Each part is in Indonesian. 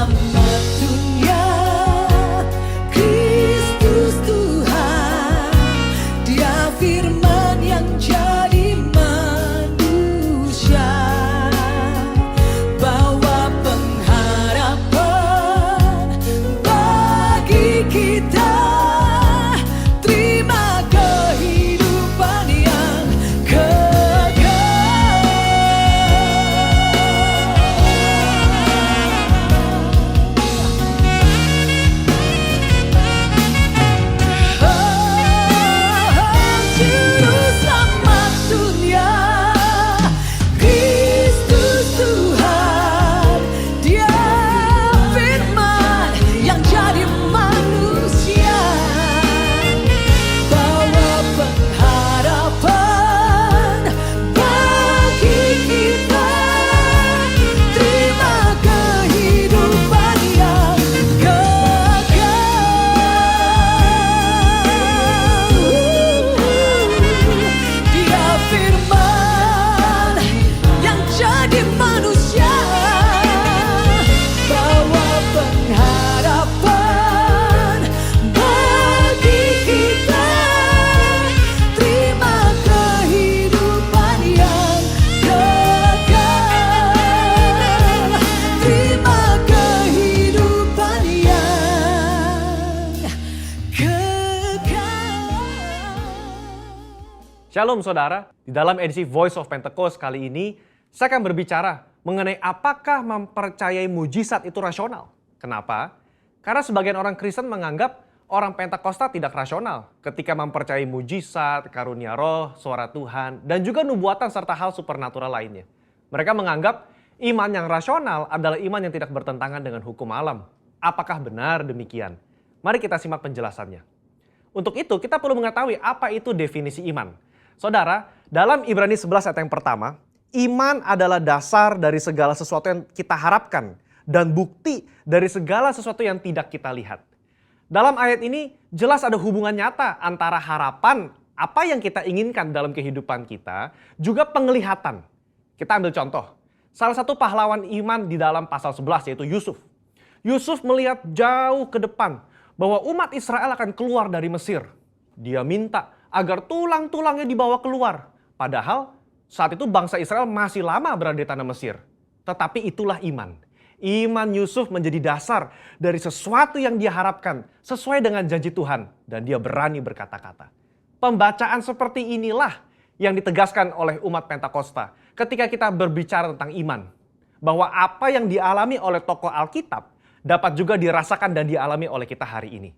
selamat dunia. Kristus Tuhan, Dia firman yang jadi manusia, bawa pengharapan bagi kita. Terima kehidupan yang kekal. Juru selamat dunia, Kristus Tuhan, Dia firman yang jadi manusia, bawa pengharapan bagi kita. Terima kehidupan yang kekal. Dia firman yang jadi manusia, bawa pengharapan bagi kita. Terima kehidupan yang kekal. Terima kehidupan yang kekal. Shalom saudara, di dalam edisi Voice of Pentecost kali ini, saya akan berbicara mengenai apakah mempercayai mujizat itu rasional. Kenapa? Karena sebagian orang Kristen menganggap orang Pentakosta tidak rasional ketika mempercayai mujizat, karunia roh, suara Tuhan, dan juga nubuatan serta hal supernatural lainnya. Mereka menganggap iman yang rasional adalah iman yang tidak bertentangan dengan hukum alam. Apakah benar demikian? Mari kita simak penjelasannya. Untuk itu, kita perlu mengetahui apa itu definisi iman. Saudara, dalam Ibrani 11 ayat yang pertama, iman adalah dasar dari segala sesuatu yang kita harapkan dan bukti dari segala sesuatu yang tidak kita lihat. Dalam ayat ini jelas ada hubungan nyata antara harapan, apa yang kita inginkan dalam kehidupan kita, juga penglihatan. Kita ambil contoh, salah satu pahlawan iman di dalam pasal 11 yaitu Yusuf. Yusuf melihat jauh ke depan bahwa umat Israel akan keluar dari Mesir. Dia minta agar tulang-tulangnya dibawa keluar. Padahal saat itu bangsa Israel masih lama berada di tanah Mesir. Tetapi itulah iman. Iman Yusuf menjadi dasar dari sesuatu yang dia harapkan sesuai dengan janji Tuhan. Dan dia berani berkata-kata. Pembacaan seperti inilah yang ditegaskan oleh umat Pentakosta ketika kita berbicara tentang iman. Bahwa apa yang dialami oleh tokoh Alkitab dapat juga dirasakan dan dialami oleh kita hari ini.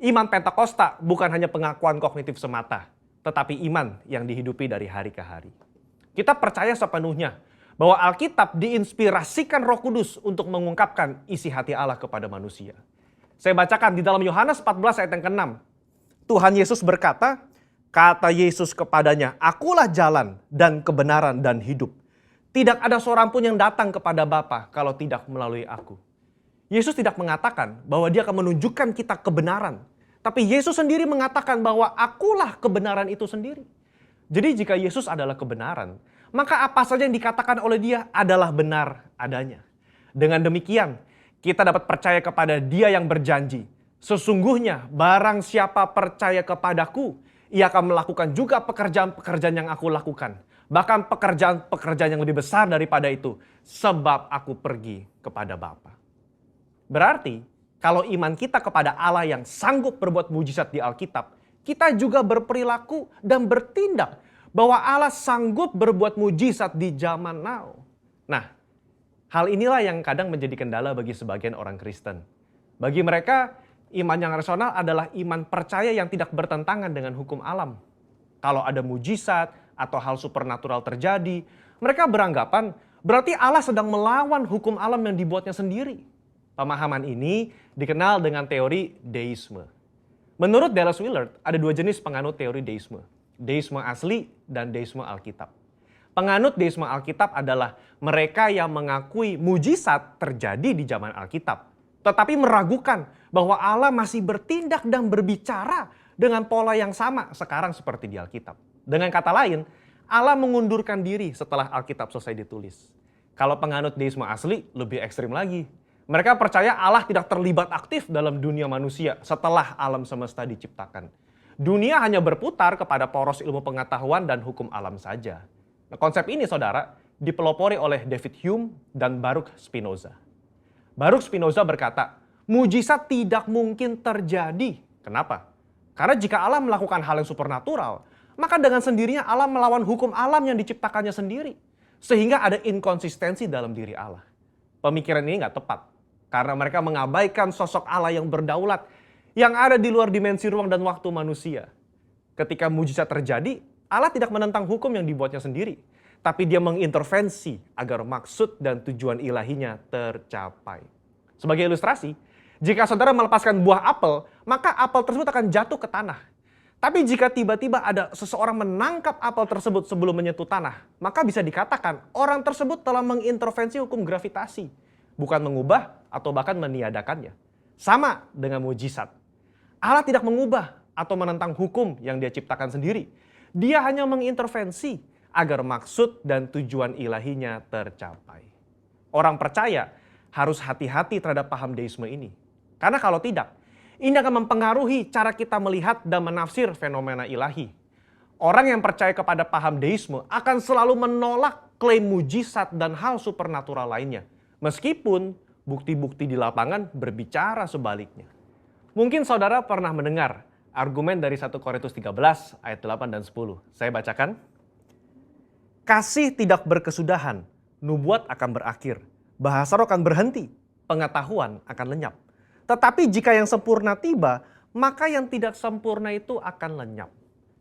Iman Pentakosta bukan hanya pengakuan kognitif semata, tetapi iman yang dihidupi dari hari ke hari. Kita percaya sepenuhnya bahwa Alkitab diinspirasikan Roh Kudus untuk mengungkapkan isi hati Allah kepada manusia. Saya bacakan di dalam Yohanes 14 ayat yang ke-6. Tuhan Yesus berkata, kata Yesus kepadanya, "Akulah jalan dan kebenaran dan hidup. Tidak ada seorang pun yang datang kepada Bapa kalau tidak melalui aku." Yesus tidak mengatakan bahwa dia akan menunjukkan kita kebenaran. Tapi Yesus sendiri mengatakan bahwa akulah kebenaran itu sendiri. Jadi jika Yesus adalah kebenaran, maka apa saja yang dikatakan oleh dia adalah benar adanya. Dengan demikian, kita dapat percaya kepada dia yang berjanji. Sesungguhnya barang siapa percaya kepadaku, ia akan melakukan juga pekerjaan-pekerjaan yang aku lakukan. Bahkan pekerjaan-pekerjaan yang lebih besar daripada itu. Sebab aku pergi kepada Bapa. Berarti, kalau iman kita kepada Allah yang sanggup berbuat mujizat di Alkitab, kita juga berperilaku dan bertindak bahwa Allah sanggup berbuat mujizat di zaman now. Nah, hal inilah yang kadang menjadi kendala bagi sebagian orang Kristen. Bagi mereka, iman yang rasional adalah iman percaya yang tidak bertentangan dengan hukum alam. Kalau ada mujizat atau hal supernatural terjadi, mereka beranggapan berarti Allah sedang melawan hukum alam yang dibuatnya sendiri. Pemahaman ini dikenal dengan teori deisme. Menurut Dallas Willard, ada dua jenis penganut teori deisme. Deisme asli dan deisme Alkitab. Penganut deisme Alkitab adalah mereka yang mengakui mujizat terjadi di zaman Alkitab. Tetapi meragukan bahwa Allah masih bertindak dan berbicara dengan pola yang sama sekarang seperti di Alkitab. Dengan kata lain, Allah mengundurkan diri setelah Alkitab selesai ditulis. Kalau penganut deisme asli lebih ekstrim lagi. Mereka percaya Allah tidak terlibat aktif dalam dunia manusia setelah alam semesta diciptakan. Dunia hanya berputar kepada poros ilmu pengetahuan dan hukum alam saja. Nah, konsep ini, saudara, dipelopori oleh David Hume dan Baruch Spinoza. Baruch Spinoza berkata, mujizat tidak mungkin terjadi. Kenapa? Karena jika Allah melakukan hal yang supernatural, maka dengan sendirinya Allah melawan hukum alam yang diciptakannya sendiri. Sehingga ada inkonsistensi dalam diri Allah. Pemikiran ini nggak tepat. Karena mereka mengabaikan sosok Allah yang berdaulat, yang ada di luar dimensi ruang dan waktu manusia. Ketika mujizat terjadi, Allah tidak menentang hukum yang dibuatnya sendiri. Tapi dia mengintervensi agar maksud dan tujuan ilahinya tercapai. Sebagai ilustrasi, jika saudara melepaskan buah apel, maka apel tersebut akan jatuh ke tanah. Tapi jika tiba-tiba ada seseorang menangkap apel tersebut sebelum menyentuh tanah, maka bisa dikatakan orang tersebut telah mengintervensi hukum gravitasi, bukan mengubah atau bahkan meniadakannya. Sama dengan mujizat. Allah tidak mengubah atau menentang hukum yang dia ciptakan sendiri. Dia hanya mengintervensi agar maksud dan tujuan ilahinya tercapai. Orang percaya harus hati-hati terhadap paham deisme ini. Karena kalau tidak, ini akan mempengaruhi cara kita melihat dan menafsir fenomena ilahi. Orang yang percaya kepada paham deisme akan selalu menolak klaim mujizat dan hal supernatural lainnya. Meskipun bukti-bukti di lapangan berbicara sebaliknya. Mungkin saudara pernah mendengar argumen dari 1 Korintus 13 ayat 8 dan 10. Saya bacakan. Kasih tidak berkesudahan, nubuat akan berakhir, bahasa roh akan berhenti, pengetahuan akan lenyap. Tetapi jika yang sempurna tiba, maka yang tidak sempurna itu akan lenyap.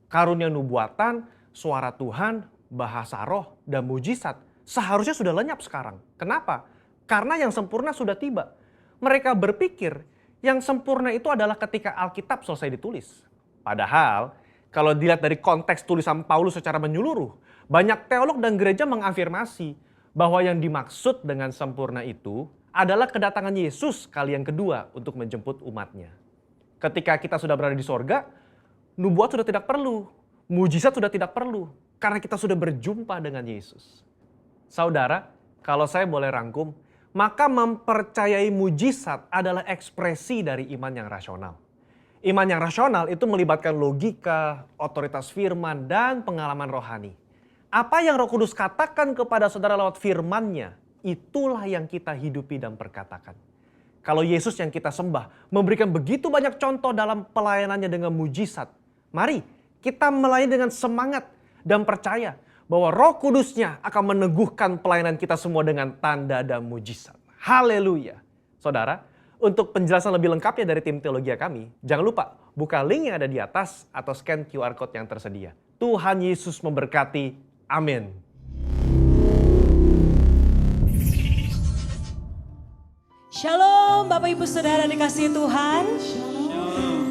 Karunia nubuatan, suara Tuhan, bahasa roh, dan mujizat seharusnya sudah lenyap sekarang. Kenapa? Karena yang sempurna sudah tiba. Mereka berpikir yang sempurna itu adalah ketika Alkitab selesai ditulis. Padahal kalau dilihat dari konteks tulisan Paulus secara menyeluruh, banyak teolog dan gereja mengafirmasi bahwa yang dimaksud dengan sempurna itu adalah kedatangan Yesus kali yang kedua untuk menjemput umatnya. Ketika kita sudah berada di sorga, nubuat sudah tidak perlu, mujizat sudah tidak perlu, karena kita sudah berjumpa dengan Yesus. Saudara, kalau saya boleh rangkum, maka mempercayai mujizat adalah ekspresi dari iman yang rasional. Iman yang rasional itu melibatkan logika, otoritas firman, dan pengalaman rohani. Apa yang Roh Kudus katakan kepada saudara lewat firman-Nya, itulah yang kita hidupi dan perkatakan. Kalau Yesus yang kita sembah memberikan begitu banyak contoh dalam pelayanannya dengan mujizat, mari kita melayani dengan semangat dan percaya bahwa Roh Kudus-Nya akan meneguhkan pelayanan kita semua dengan tanda dan mujizat. Haleluya. Saudara, untuk penjelasan lebih lengkapnya dari tim teologia kami, jangan lupa buka link yang ada di atas atau scan QR Code yang tersedia. Tuhan Yesus memberkati. Amin. Shalom Bapak Ibu Saudara dikasihi Tuhan.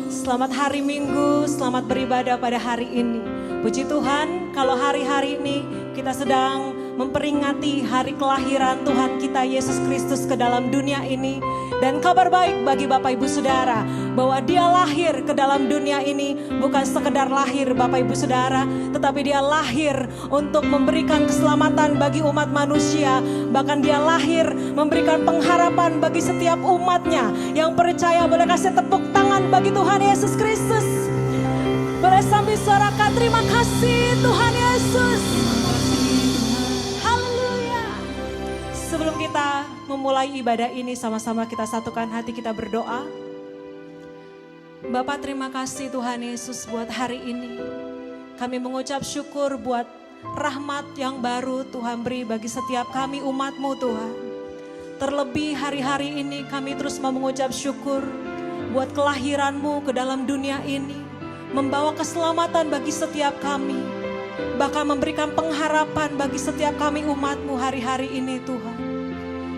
Selamat hari Minggu, selamat beribadah pada hari ini. Puji Tuhan kalau hari-hari ini kita sedang memperingati hari kelahiran Tuhan kita Yesus Kristus ke dalam dunia ini. Dan kabar baik bagi Bapak Ibu Saudara bahwa dia lahir ke dalam dunia ini bukan sekedar lahir Bapak Ibu Saudara, tetapi dia lahir untuk memberikan keselamatan bagi umat manusia. Bahkan dia lahir memberikan pengharapan bagi setiap umatnya. Yang percaya boleh kasih tepuk tangan bagi Tuhan Yesus Kristus. Boleh sambil suarakan terima kasih Tuhan Yesus. Haleluya. Sebelum kita memulai ibadah ini sama-sama kita satukan hati kita berdoa. Bapa terima kasih Tuhan Yesus buat hari ini. Kami mengucap syukur buat rahmat yang baru Tuhan beri bagi setiap kami umat-Mu Tuhan. Terlebih hari-hari ini kami terus mau mengucap syukur buat kelahiran-Mu ke dalam dunia ini. Membawa keselamatan bagi setiap kami. Bahkan memberikan pengharapan bagi setiap kami umat-Mu hari-hari ini Tuhan.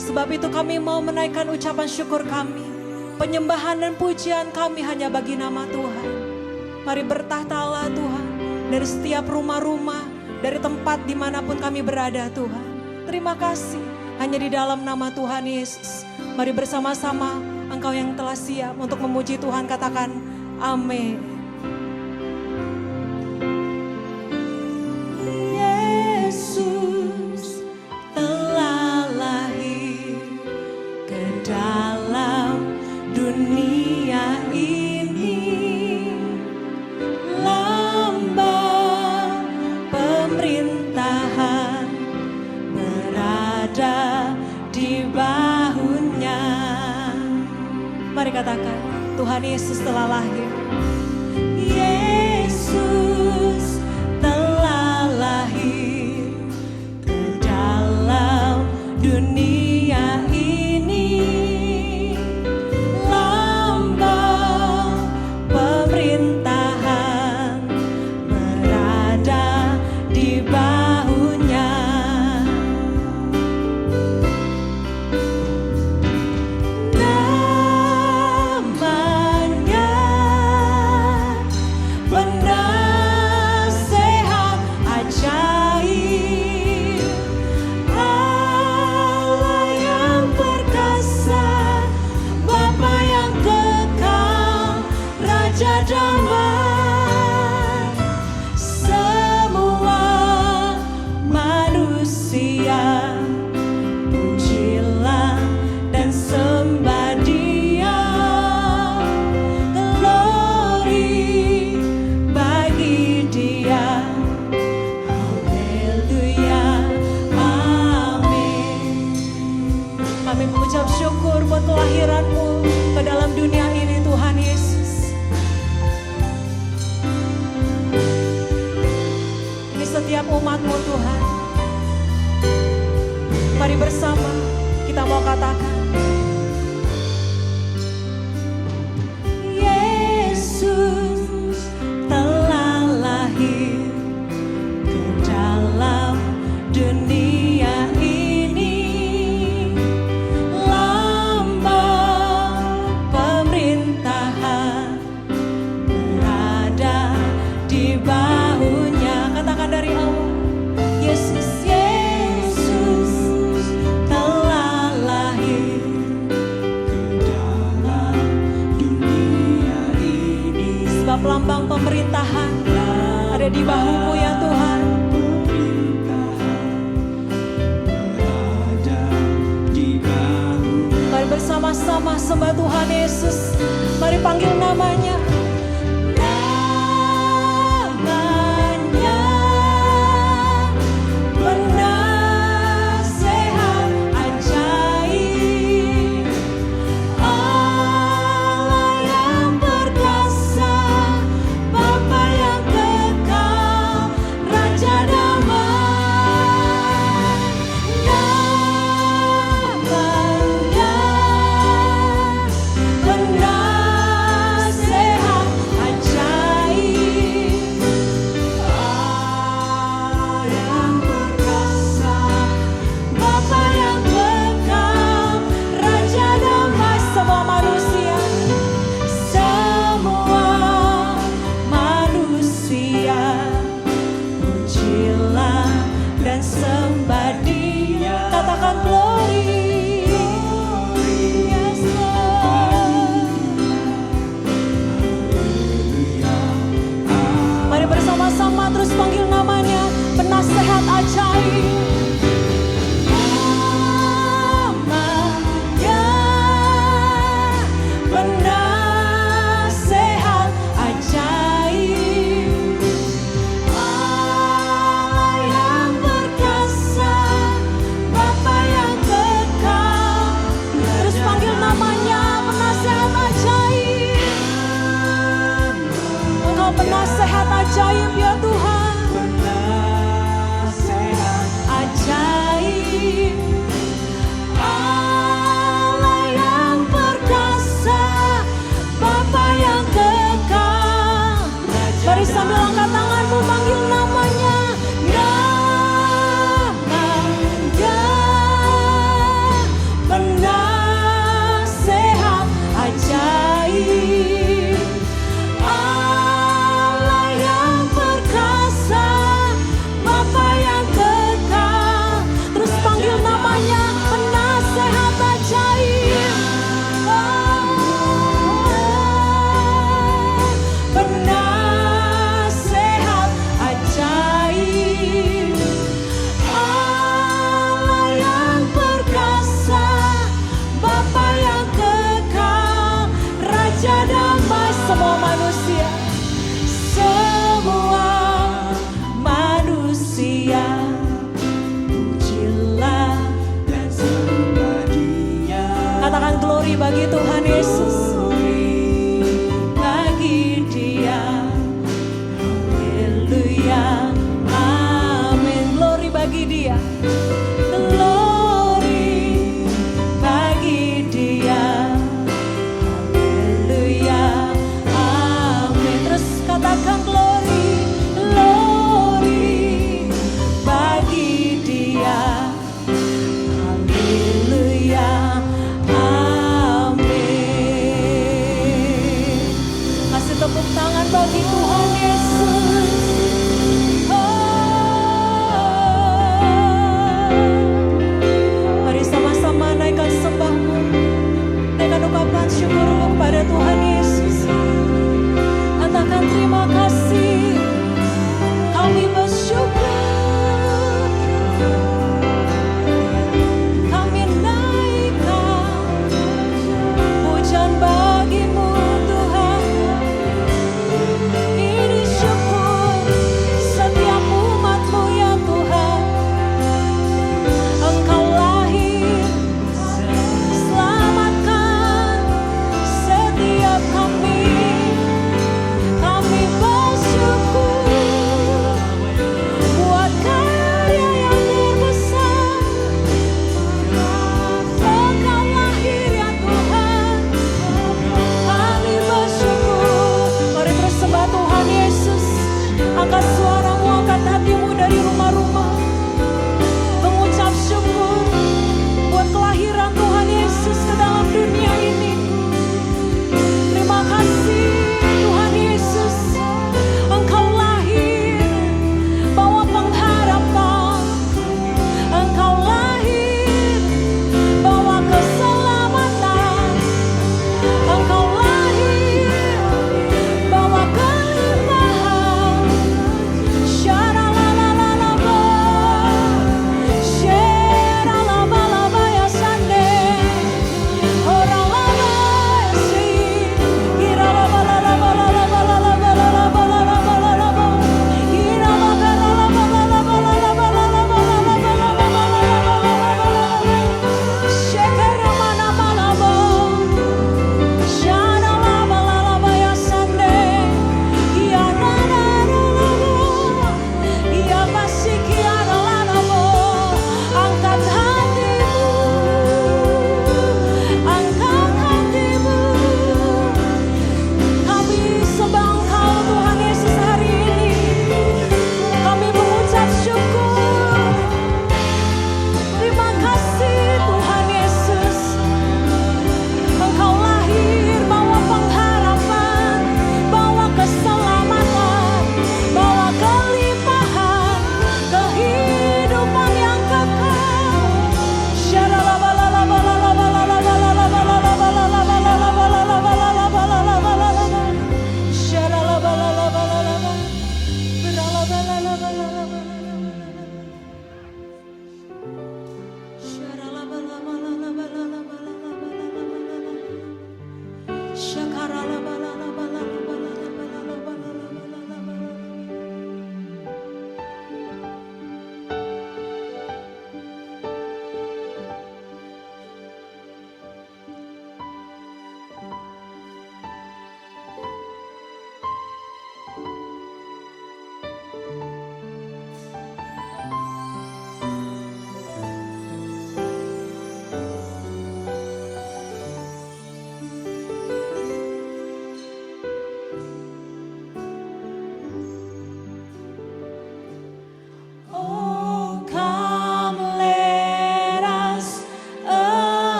Sebab itu kami mau menaikkan ucapan syukur kami. Penyembahan dan pujian kami hanya bagi nama Tuhan. Mari bertahtalah Tuhan. Dari setiap rumah-rumah, dari tempat dimanapun kami berada Tuhan. Terima kasih. Hanya di dalam nama Tuhan Yesus. Mari bersama-sama Engkau yang telah siap untuk memuji Tuhan katakan amin. Yesus telah lahir ke dalam katakan, Tuhan Yesus telah lahir. Yesus telah lahir ke dalam dunia ini. Lambang pemerintahan berada di bahunya. Kami mengucap syukur buat kelahiran-Mu ke dalam dunia ini, Tuhan Yesus. Ini setiap umat-Mu, Tuhan. Mari bersama kita mau katakan, Yesus telah lahir ke dalam dunia ini. Dari awal, Yesus telah lahir ke dalam dunia ini. Sebab lambang pemerintahan ada di bahu-Mu ya Tuhan. Mari bersama-sama sembah Tuhan Yesus. Mari panggil namanya. Terus panggil namanya, penasehat ajaib. Namanya penasehat ajaib. Allah yang perkasa, Bapa yang kekal. Terus panggil namanya, penasehat ajaib. Engkau penasehat ajaib ya Tuhan. Ajaib, Allah yang perkasa, Bapa yang kekal. Mari sambil angkat tanganmu panggil namanya. Namanya penasehat ajaib. Allah yang perkasa, Bapa yang kekal. Terus panggil namanya, penasehat ajaib. Penasehat ajaib. Allah yang perkasa, Bapa yang kekal. Raja damai semua manusia. Semua manusia, pujilah dan sembah Dia. Katakan glory bagi Tuhan Yesus.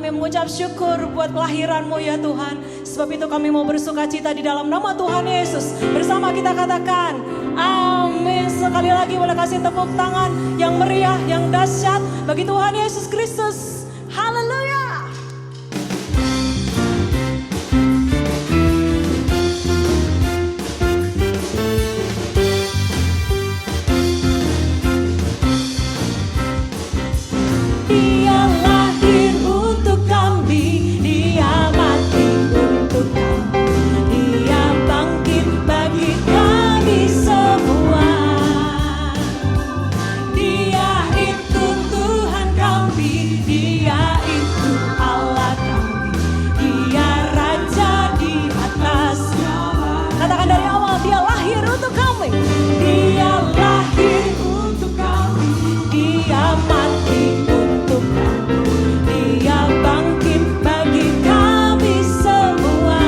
Kami mengucap syukur buat kelahiran-Mu ya Tuhan. Sebab itu kami mau bersuka cita di dalam nama Tuhan Yesus. Bersama kita katakan, amin. Sekali lagi boleh kasih tepuk tangan yang meriah, yang dahsyat bagi Tuhan Yesus Kristus. Haleluya. Dia lahir untuk kami, Dia mati untuk kami, Dia bangkit bagi kami semua. Dia itu Tuhan kami, Dia itu Allah kami, Dia Raja di atas. Katakan dari awal, Dia lahir untuk kami, Dia lahir untuk kami, Dia mati untuk kami, Dia bangkit bagi kami semua.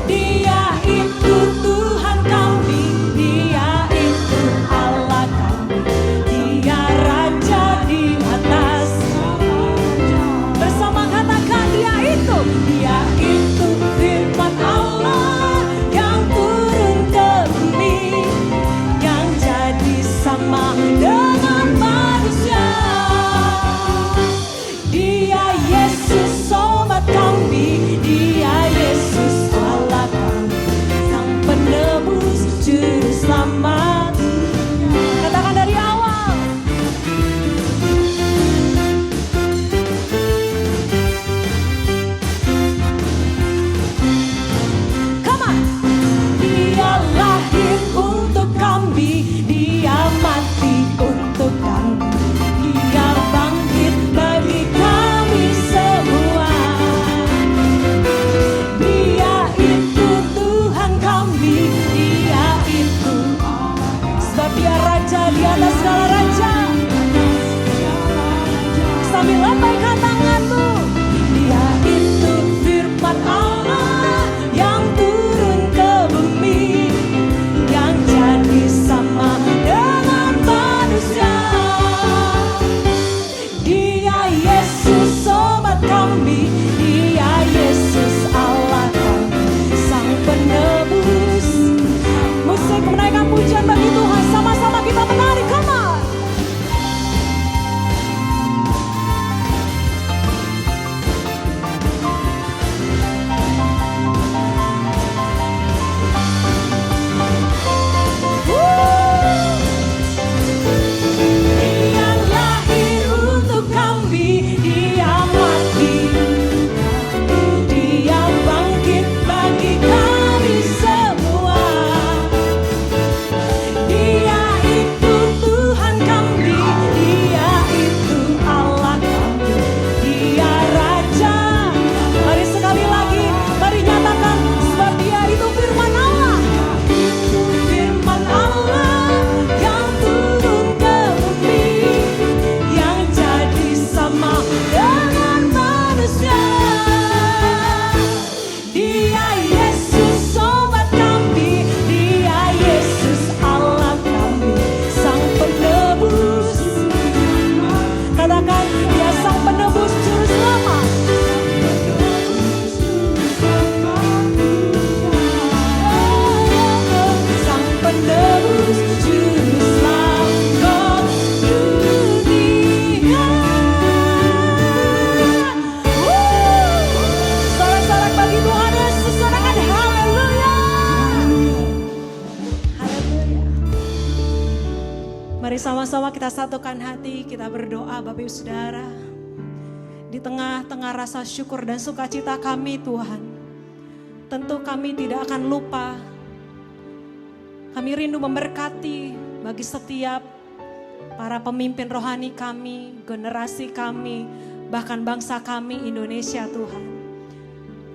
Dia itu Tuhan kami, Dia itu Allah kami, Dia Raja di atas. Bersama katakan, Dia itu firman Allah yang turun ke bumi, yang jadi sama dengan manusia. Dia Yesus sobat kami, Dia Yesus Allah kami, Sang penebus juru selamat. Katakan dari awal. Come on. Dia lahir untuk kami, Dia mati untuk kami, Dia bangkit bagi kami semua. Dia itu Tuhan kami, Dia itu, sebab Dia Raja di atas segala raja. Sambil lambaikan tanganmu. Dia itu firman Allah yang turun ke bumi, yang jadi sama dengan manusia. Dia Yesus sobat kami, Dia Yesus Allah kami, Sang penebus. Musik menaikkan pujian bagi Tuhan, sama-sama kita menari, come on. Dia lahir untuk kami, Dia mati, Dia bangkit bagi kami semua. Dia itu Tuhan kami, Dia itu Allah kami, Dia Raja. Mari sekali lagi, mari nyatakan, sebab Dia itu firman Allah. Firman Allah yang turun ke bumi, yang jadi sama dengan manusia. Dia Yesus sobat kami, Dia Yesus Allah kami, Sang penebus. Katakan, Dia Sang penebus juru selamat. Sang penebus juru selamat dunia. Sorak-sorak bagi Tuhan Yesus, katakan haleluya. Haleluya. Mari sama-sama kita satukan hati, kita berdoa Bapak Ibu Saudara. Di tengah-tengah rasa syukur dan sukacita kami Tuhan, tentu kami tidak akan lupa. Kami rindu memberkati bagi setiap para pemimpin rohani kami, generasi kami, bahkan bangsa kami Indonesia Tuhan.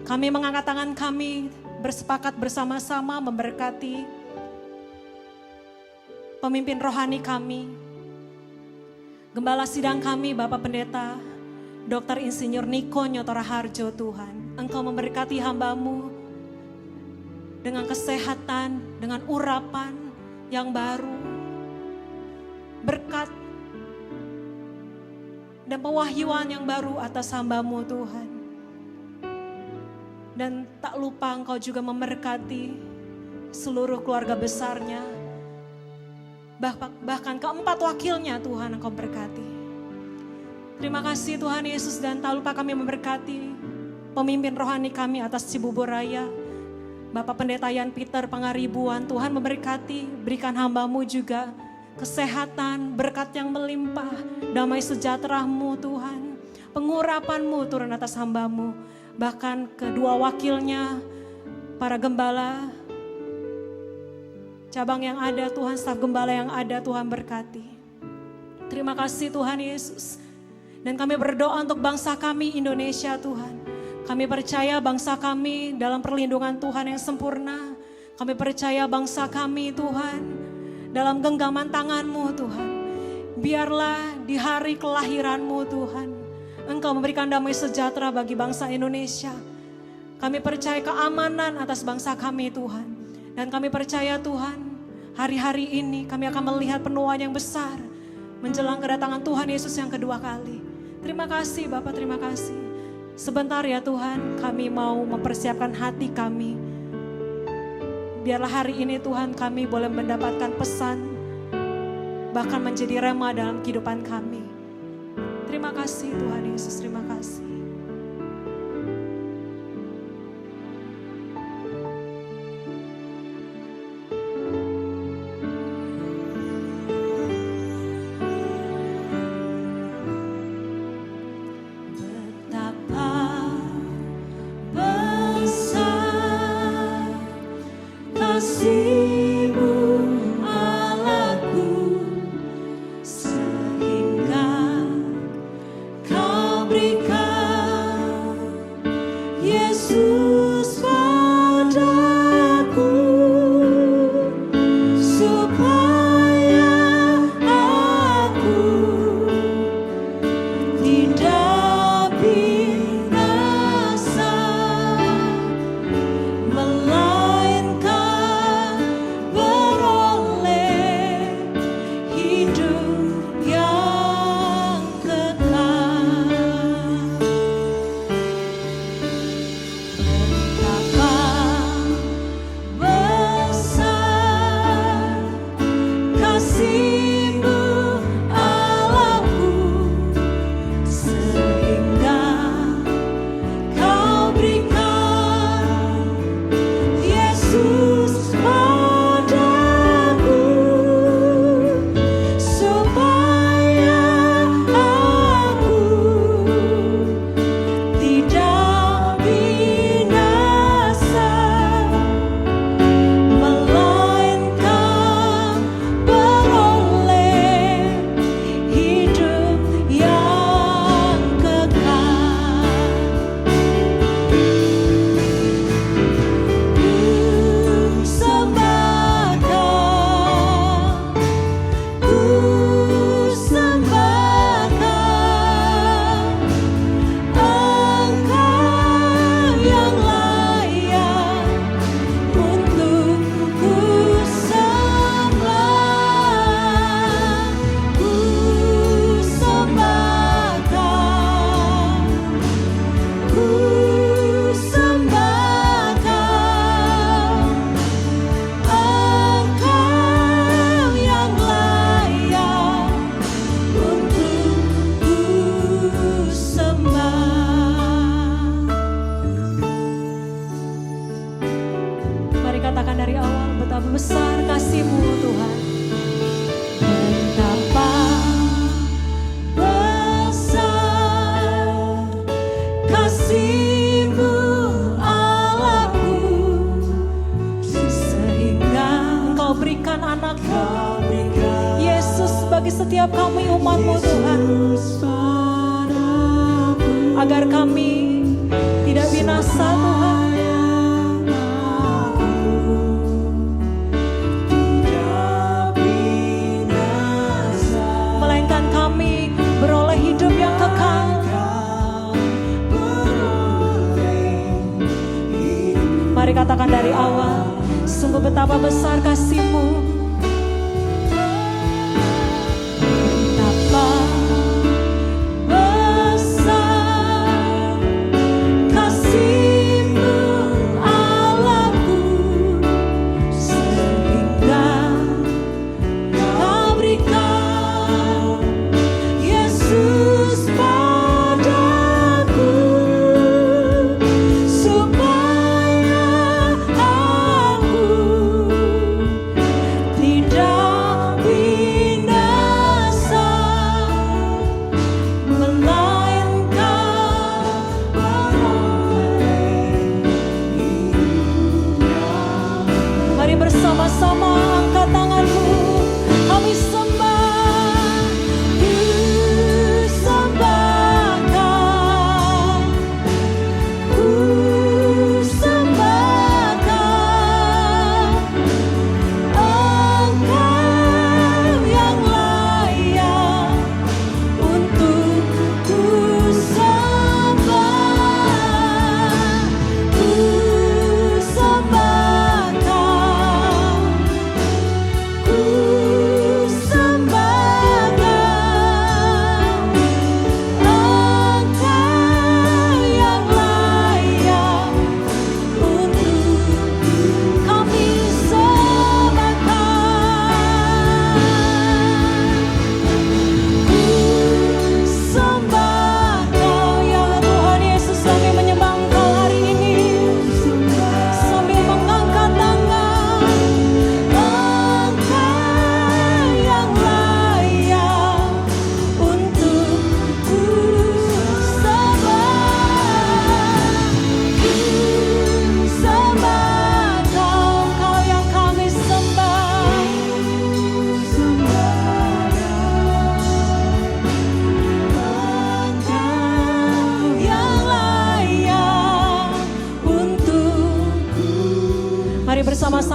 Kami mengangkat tangan kami, bersepakat bersama-sama memberkati pemimpin rohani kami, Gembala sidang kami Bapak Pendeta Dr. Insinyur Niko Nyoto Raharjo Tuhan. Engkau memberkati hamba-Mu dengan kesehatan, dengan urapan yang baru. Berkat dan pewahyuan yang baru atas hamba-Mu Tuhan. Dan tak lupa Engkau juga memberkati seluruh keluarga besarnya, bahkan keempat wakilnya Tuhan Engkau berkati. Terima kasih Tuhan Yesus, dan tak lupa kami memberkati pemimpin rohani kami atas Cibubur Raya, Bapak Pendeta Yan Peter Pangaribuan. Tuhan memberkati, berikan hamba-Mu juga kesehatan, berkat yang melimpah, damai sejahtera-Mu Tuhan, pengurapan-Mu turun atas hamba-Mu, bahkan kedua wakilnya, para gembala cabang yang ada Tuhan, staf gembala yang ada Tuhan berkati. Terima kasih Tuhan Yesus. Dan kami berdoa untuk bangsa kami Indonesia Tuhan. Kami percaya bangsa kami dalam perlindungan Tuhan yang sempurna. Kami percaya bangsa kami Tuhan dalam genggaman tangan-Mu Tuhan. Biarlah di hari kelahiran-Mu Tuhan, Engkau memberikan damai sejahtera bagi bangsa Indonesia. Kami percaya keamanan atas bangsa kami Tuhan. Dan kami percaya Tuhan, hari-hari ini kami akan melihat penuaian yang besar menjelang kedatangan Tuhan Yesus yang kedua kali. Terima kasih Bapak, terima kasih. Sebentar ya Tuhan, kami mau mempersiapkan hati kami. Biarlah hari ini Tuhan kami boleh mendapatkan pesan, bahkan menjadi rema dalam kehidupan kami. Terima kasih Tuhan Yesus, terima kasih. setiap kami umat-Mu Tuhan, agar kami tidak binasa Tuhan, melainkan kami beroleh hidup yang kekal. Mari katakan dari awal, sungguh betapa besar kasih-Mu. Betapa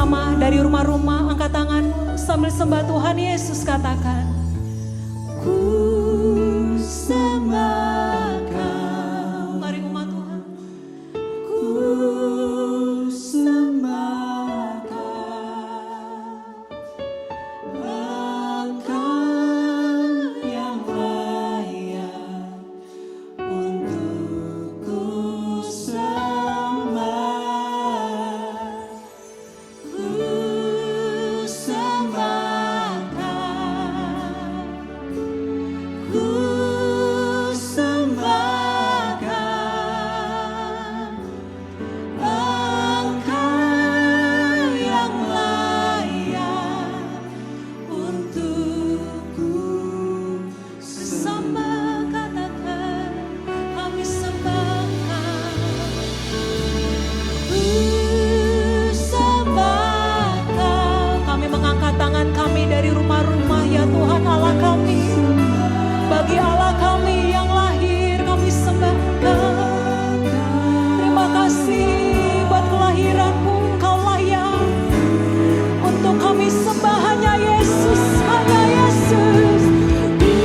bersama-sama dari rumah-rumah, angkat tanganmu sambil sembah Tuhan Yesus, katakan, ku sembah Kau. Mari umat Tuhan. Ku sembah Kau. Engkau yang layak untuk ku sembah. Ku sembah Kau. Ku sembah Kau. Engkau yang layak untuk ku sembah. Katakan, kami sembah Kau. Ku sembah Kau. Kami mengangkat tangan kami dari rumah-rumah, ya Tuhan Allah kami. Bagi Allah kami yang lahir, kami sembah Kau. Terima kasih buat kelahiranmu, Engkau layak untuk kami sembah. Hanya Yesus, hanya Yesus. Ku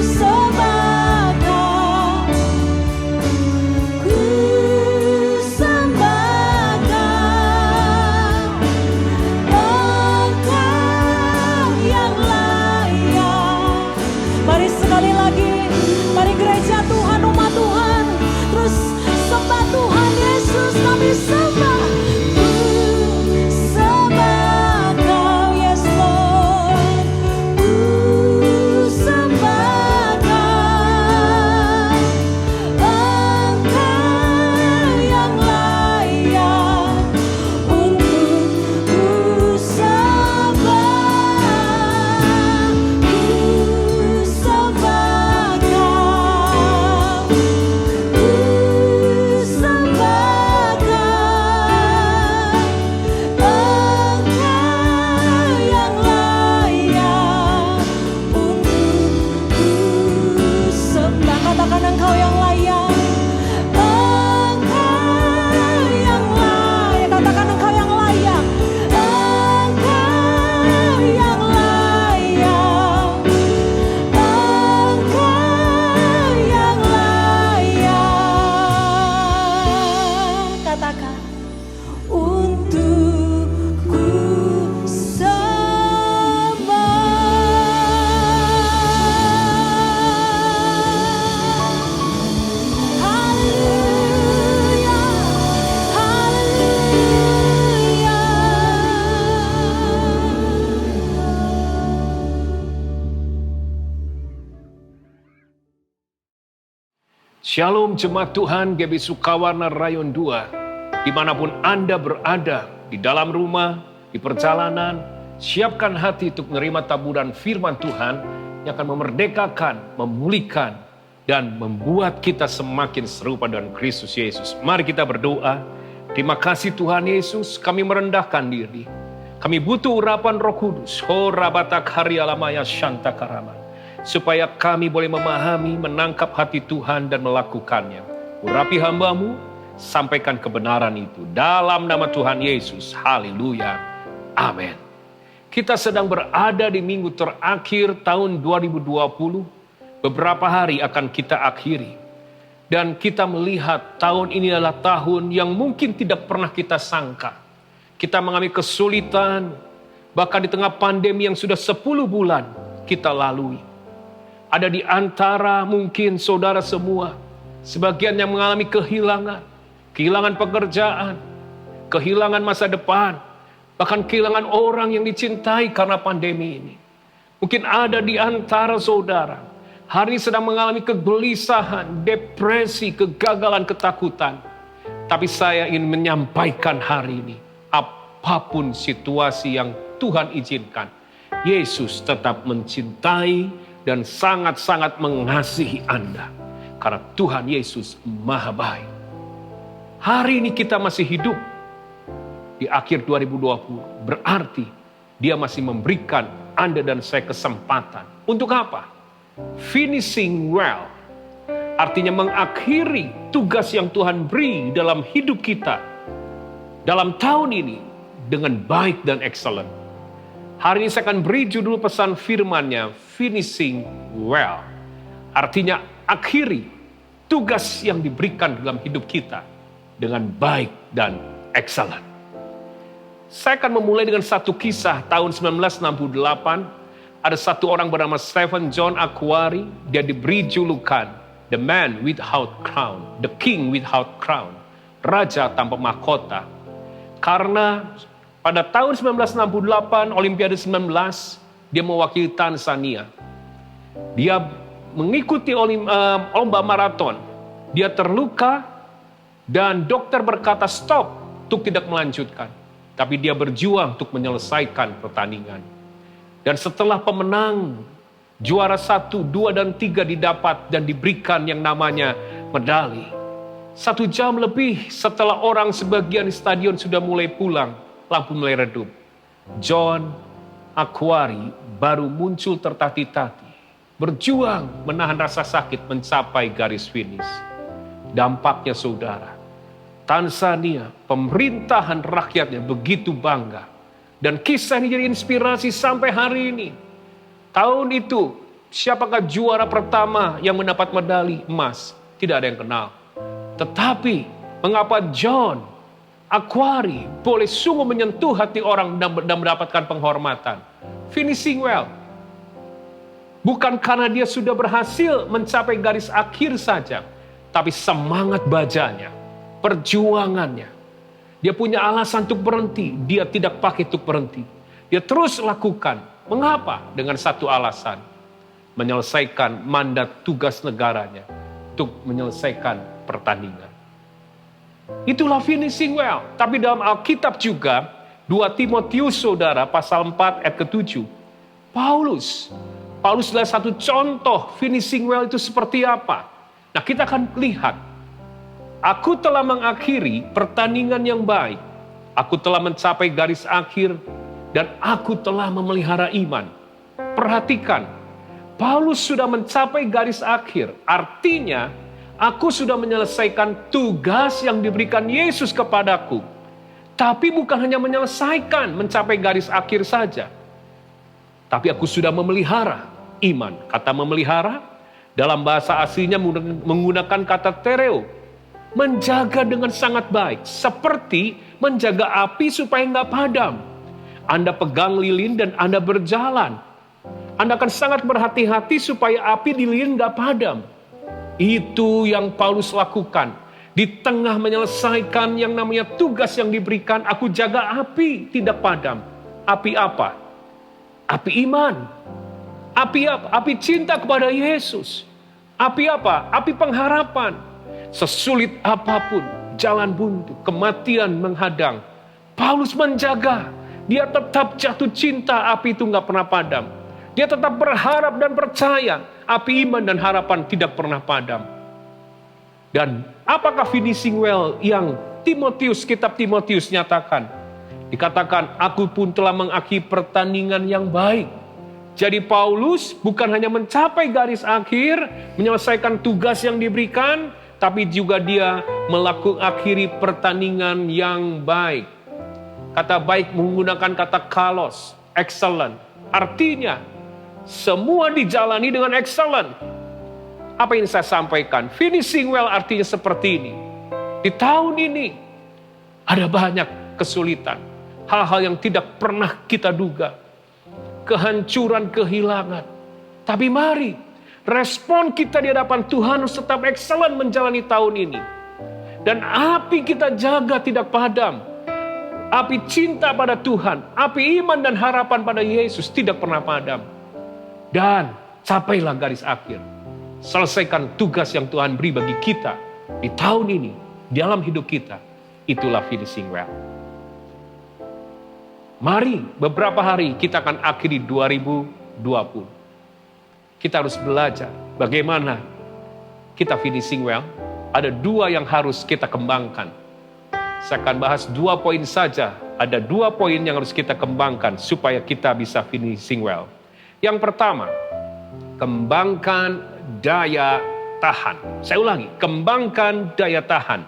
sembah Kau. Ku sembah Kau. Engkau yang layak. Mari sekali lagi, mari gereja Tuhan, umat Tuhan, terus sembah Tuhan Yesus, kami sembah. Ku sembah Kau, yes Lord. Ku sembah Kau. Engkau yang layak untuk ku sembah. Ku sembah Kau. Ku sembah Kau. Engkau yang layak untuk ku sembah. Katakan, Engkau yang layak. Engkau yang layak. Katakan, Engkau yang layak. Engkau yang layak. Engkau yang layak. Katakan, untuk ku sembah. Haleluya, Shalom jemaat Tuhan GBI Sukawarna Rayon 2. Dimanapun Anda berada, di dalam rumah, di perjalanan, siapkan hati untuk menerima taburan firman Tuhan yang akan memerdekakan, memulihkan, dan membuat kita semakin serupa dengan Kristus Yesus. Mari kita berdoa. Terima kasih Tuhan Yesus, kami merendahkan diri. Kami butuh urapan Roh Kudus. Ho rabatak harialamaya shantakaraman. Supaya kami boleh memahami, menangkap hati Tuhan dan melakukannya. Urapi hamba-Mu, sampaikan kebenaran itu. Dalam nama Tuhan Yesus, haleluya, amin. Kita sedang berada di minggu terakhir tahun 2020. Beberapa hari akan kita akhiri. Dan kita melihat tahun ini adalah tahun yang mungkin tidak pernah kita sangka. Kita mengalami kesulitan, bahkan di tengah pandemi yang sudah 10 bulan kita lalui. Ada di antara mungkin saudara semua, sebagian yang mengalami kehilangan pekerjaan, kehilangan masa depan, bahkan kehilangan orang yang dicintai karena pandemi ini. Mungkin ada di antara saudara, hari ini sedang mengalami kegelisahan, depresi, kegagalan, ketakutan. Tapi saya ingin menyampaikan hari ini, apapun situasi yang Tuhan izinkan, Yesus tetap mencintai dan sangat-sangat mengasihi Anda. Karena Tuhan Yesus maha baik. Hari ini kita masih hidup di akhir 2020. Berarti Dia masih memberikan Anda dan saya kesempatan. Untuk apa? Finishing well. Artinya mengakhiri tugas yang Tuhan beri dalam hidup kita. Dalam tahun ini, dengan baik dan excellent. Hari ini saya akan beri judul pesan firman-Nya, Finishing Well. Artinya akhiri tugas yang diberikan dalam hidup kita dengan baik dan excellent. Saya akan memulai dengan satu kisah tahun 1968. Ada satu orang bernama Stephen John Akhwari. Dia diberi julukan The Man Without Crown, The King Without Crown, Raja tanpa mahkota. Karena pada tahun 1968, Olimpiade 19, dia mewakili Tanzania. Dia mengikuti lomba maraton. Dia terluka dan dokter berkata stop untuk tidak melanjutkan. Tapi dia berjuang untuk menyelesaikan pertandingan. Dan setelah pemenang, juara 1, 2, dan 3 didapat dan diberikan yang namanya medali. 1 jam lebih setelah orang sebagian di stadion sudah mulai pulang, lampu mulai redup, John Akhwari baru muncul tertati-tati, berjuang menahan rasa sakit mencapai garis finish. Dampaknya saudara, Tanzania, pemerintahan rakyatnya begitu bangga. Dan kisah ini jadi inspirasi sampai hari ini. Tahun itu, siapakah juara pertama yang mendapat medali emas? Tidak ada yang kenal. Tetapi, mengapa John Akhwari boleh sungguh menyentuh hati orang dan mendapatkan penghormatan? Finishing well. Bukan karena dia sudah berhasil mencapai garis akhir saja, tapi semangat bajanya, perjuangannya. Dia punya alasan untuk berhenti, dia tidak pakai untuk berhenti. Dia terus lakukan. Mengapa? Dengan satu alasan. Menyelesaikan mandat tugas negaranya untuk menyelesaikan pertandingan. Itulah finishing well. Tapi dalam Alkitab juga, 2 Timotius saudara, pasal 4 ayat ke-7. Paulus adalah satu contoh finishing well itu seperti apa. Nah, kita akan lihat. Aku telah mengakhiri pertandingan yang baik. Aku telah mencapai garis akhir dan aku telah memelihara iman. Perhatikan, Paulus sudah mencapai garis akhir. Artinya, aku sudah menyelesaikan tugas yang diberikan Yesus kepadaku. Tapi bukan hanya menyelesaikan, mencapai garis akhir saja. Tapi aku sudah memelihara iman. Kata memelihara, dalam bahasa aslinya menggunakan kata tereo. Menjaga dengan sangat baik. Seperti menjaga api supaya nggak padam. Anda pegang lilin dan Anda berjalan. Anda akan sangat berhati-hati supaya api di lilin nggak padam. Itu yang Paulus lakukan. Di tengah menyelesaikan yang namanya tugas yang diberikan, aku jaga api tidak padam. Api apa? Api iman. Api apa? Api cinta kepada Yesus. Api apa? Api pengharapan. Sesulit apapun, jalan buntu, kematian menghadang, Paulus menjaga. Dia tetap jatuh cinta, api itu nggak pernah padam. Dia tetap berharap dan percaya, api iman dan harapan tidak pernah padam. Dan apakah finishing well yang kitab Timotius nyatakan? Dikatakan, aku pun telah mengakhiri pertandingan yang baik. Jadi Paulus bukan hanya mencapai garis akhir, menyelesaikan tugas yang diberikan, tapi juga dia akhiri pertandingan yang baik. Kata baik menggunakan kata kalos, excellent. Artinya, semua dijalani dengan excellent. Apa yang saya sampaikan? Finishing well artinya seperti ini. Di tahun ini, ada banyak kesulitan. Hal-hal yang tidak pernah kita duga. Kehancuran, kehilangan. Tapi mari, respon kita di hadapan Tuhan harus tetap excellent menjalani tahun ini. Dan api kita jaga tidak padam. Api cinta pada Tuhan, api iman dan harapan pada Yesus tidak pernah padam. Dan capailah garis akhir. Selesaikan tugas yang Tuhan beri bagi kita di tahun ini, di dalam hidup kita. Itulah finishing well. Mari beberapa hari kita akan akhiri 2020. Kita harus belajar bagaimana kita finishing well. Ada 2 yang harus kita kembangkan. Saya akan bahas 2 poin saja. Ada 2 poin yang harus kita kembangkan supaya kita bisa finishing well. Yang pertama, kembangkan daya tahan. Saya ulangi, kembangkan daya tahan.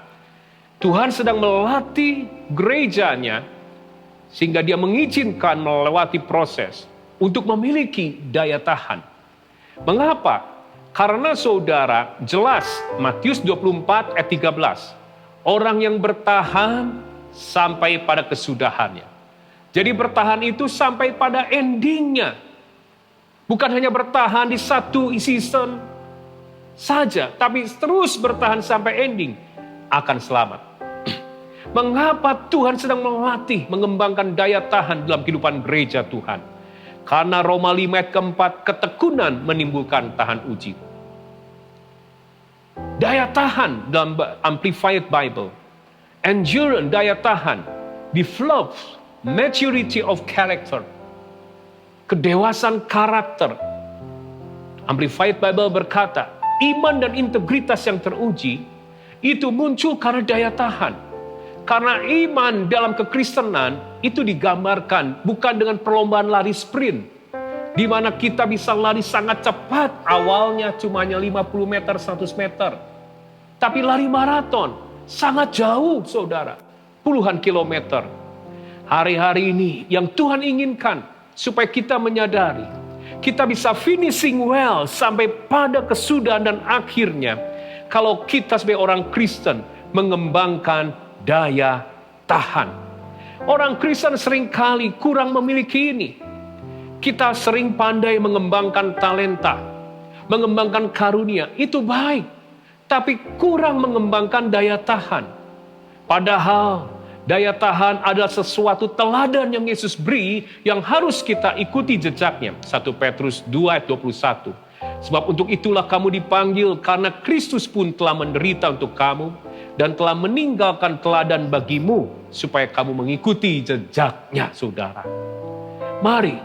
Tuhan sedang melatih gerejanya sehingga dia mengizinkan melewati proses untuk memiliki daya tahan. Mengapa? Karena saudara, jelas Matius 24 ayat 13. Orang yang bertahan sampai pada kesudahannya. Jadi bertahan itu sampai pada endingnya. Bukan hanya bertahan di satu season saja, tapi terus bertahan sampai ending, akan selamat. Mengapa Tuhan sedang melatih, mengembangkan daya tahan dalam kehidupan gereja Tuhan? Karena Roma 5 ayat keempat, ketekunan menimbulkan tahan uji. Daya tahan dalam Amplified Bible. Endurance, daya tahan. Develops maturity of character. Kedewasaan karakter. Amplified Bible berkata, iman dan integritas yang teruji, itu muncul karena daya tahan. Karena iman dalam kekristenan itu digambarkan bukan dengan perlombaan lari sprint, di mana kita bisa lari sangat cepat, awalnya cuma 50 meter, 100 meter. Tapi lari maraton, sangat jauh saudara, puluhan kilometer. Hari-hari ini yang Tuhan inginkan supaya kita menyadari, kita bisa finishing well sampai pada kesudahan dan akhirnya, kalau kita sebagai orang Kristen mengembangkan daya tahan. Orang Kristen seringkali kurang memiliki ini. Kita sering pandai mengembangkan talenta, mengembangkan karunia, itu baik. Tapi kurang mengembangkan daya tahan. Padahal daya tahan adalah sesuatu teladan yang Yesus beri yang harus kita ikuti jejaknya. 1 Petrus 2 ayat 21. Sebab untuk itulah kamu dipanggil, karena Kristus pun telah menderita untuk kamu dan telah meninggalkan teladan bagimu supaya kamu mengikuti jejaknya, saudara. Mari,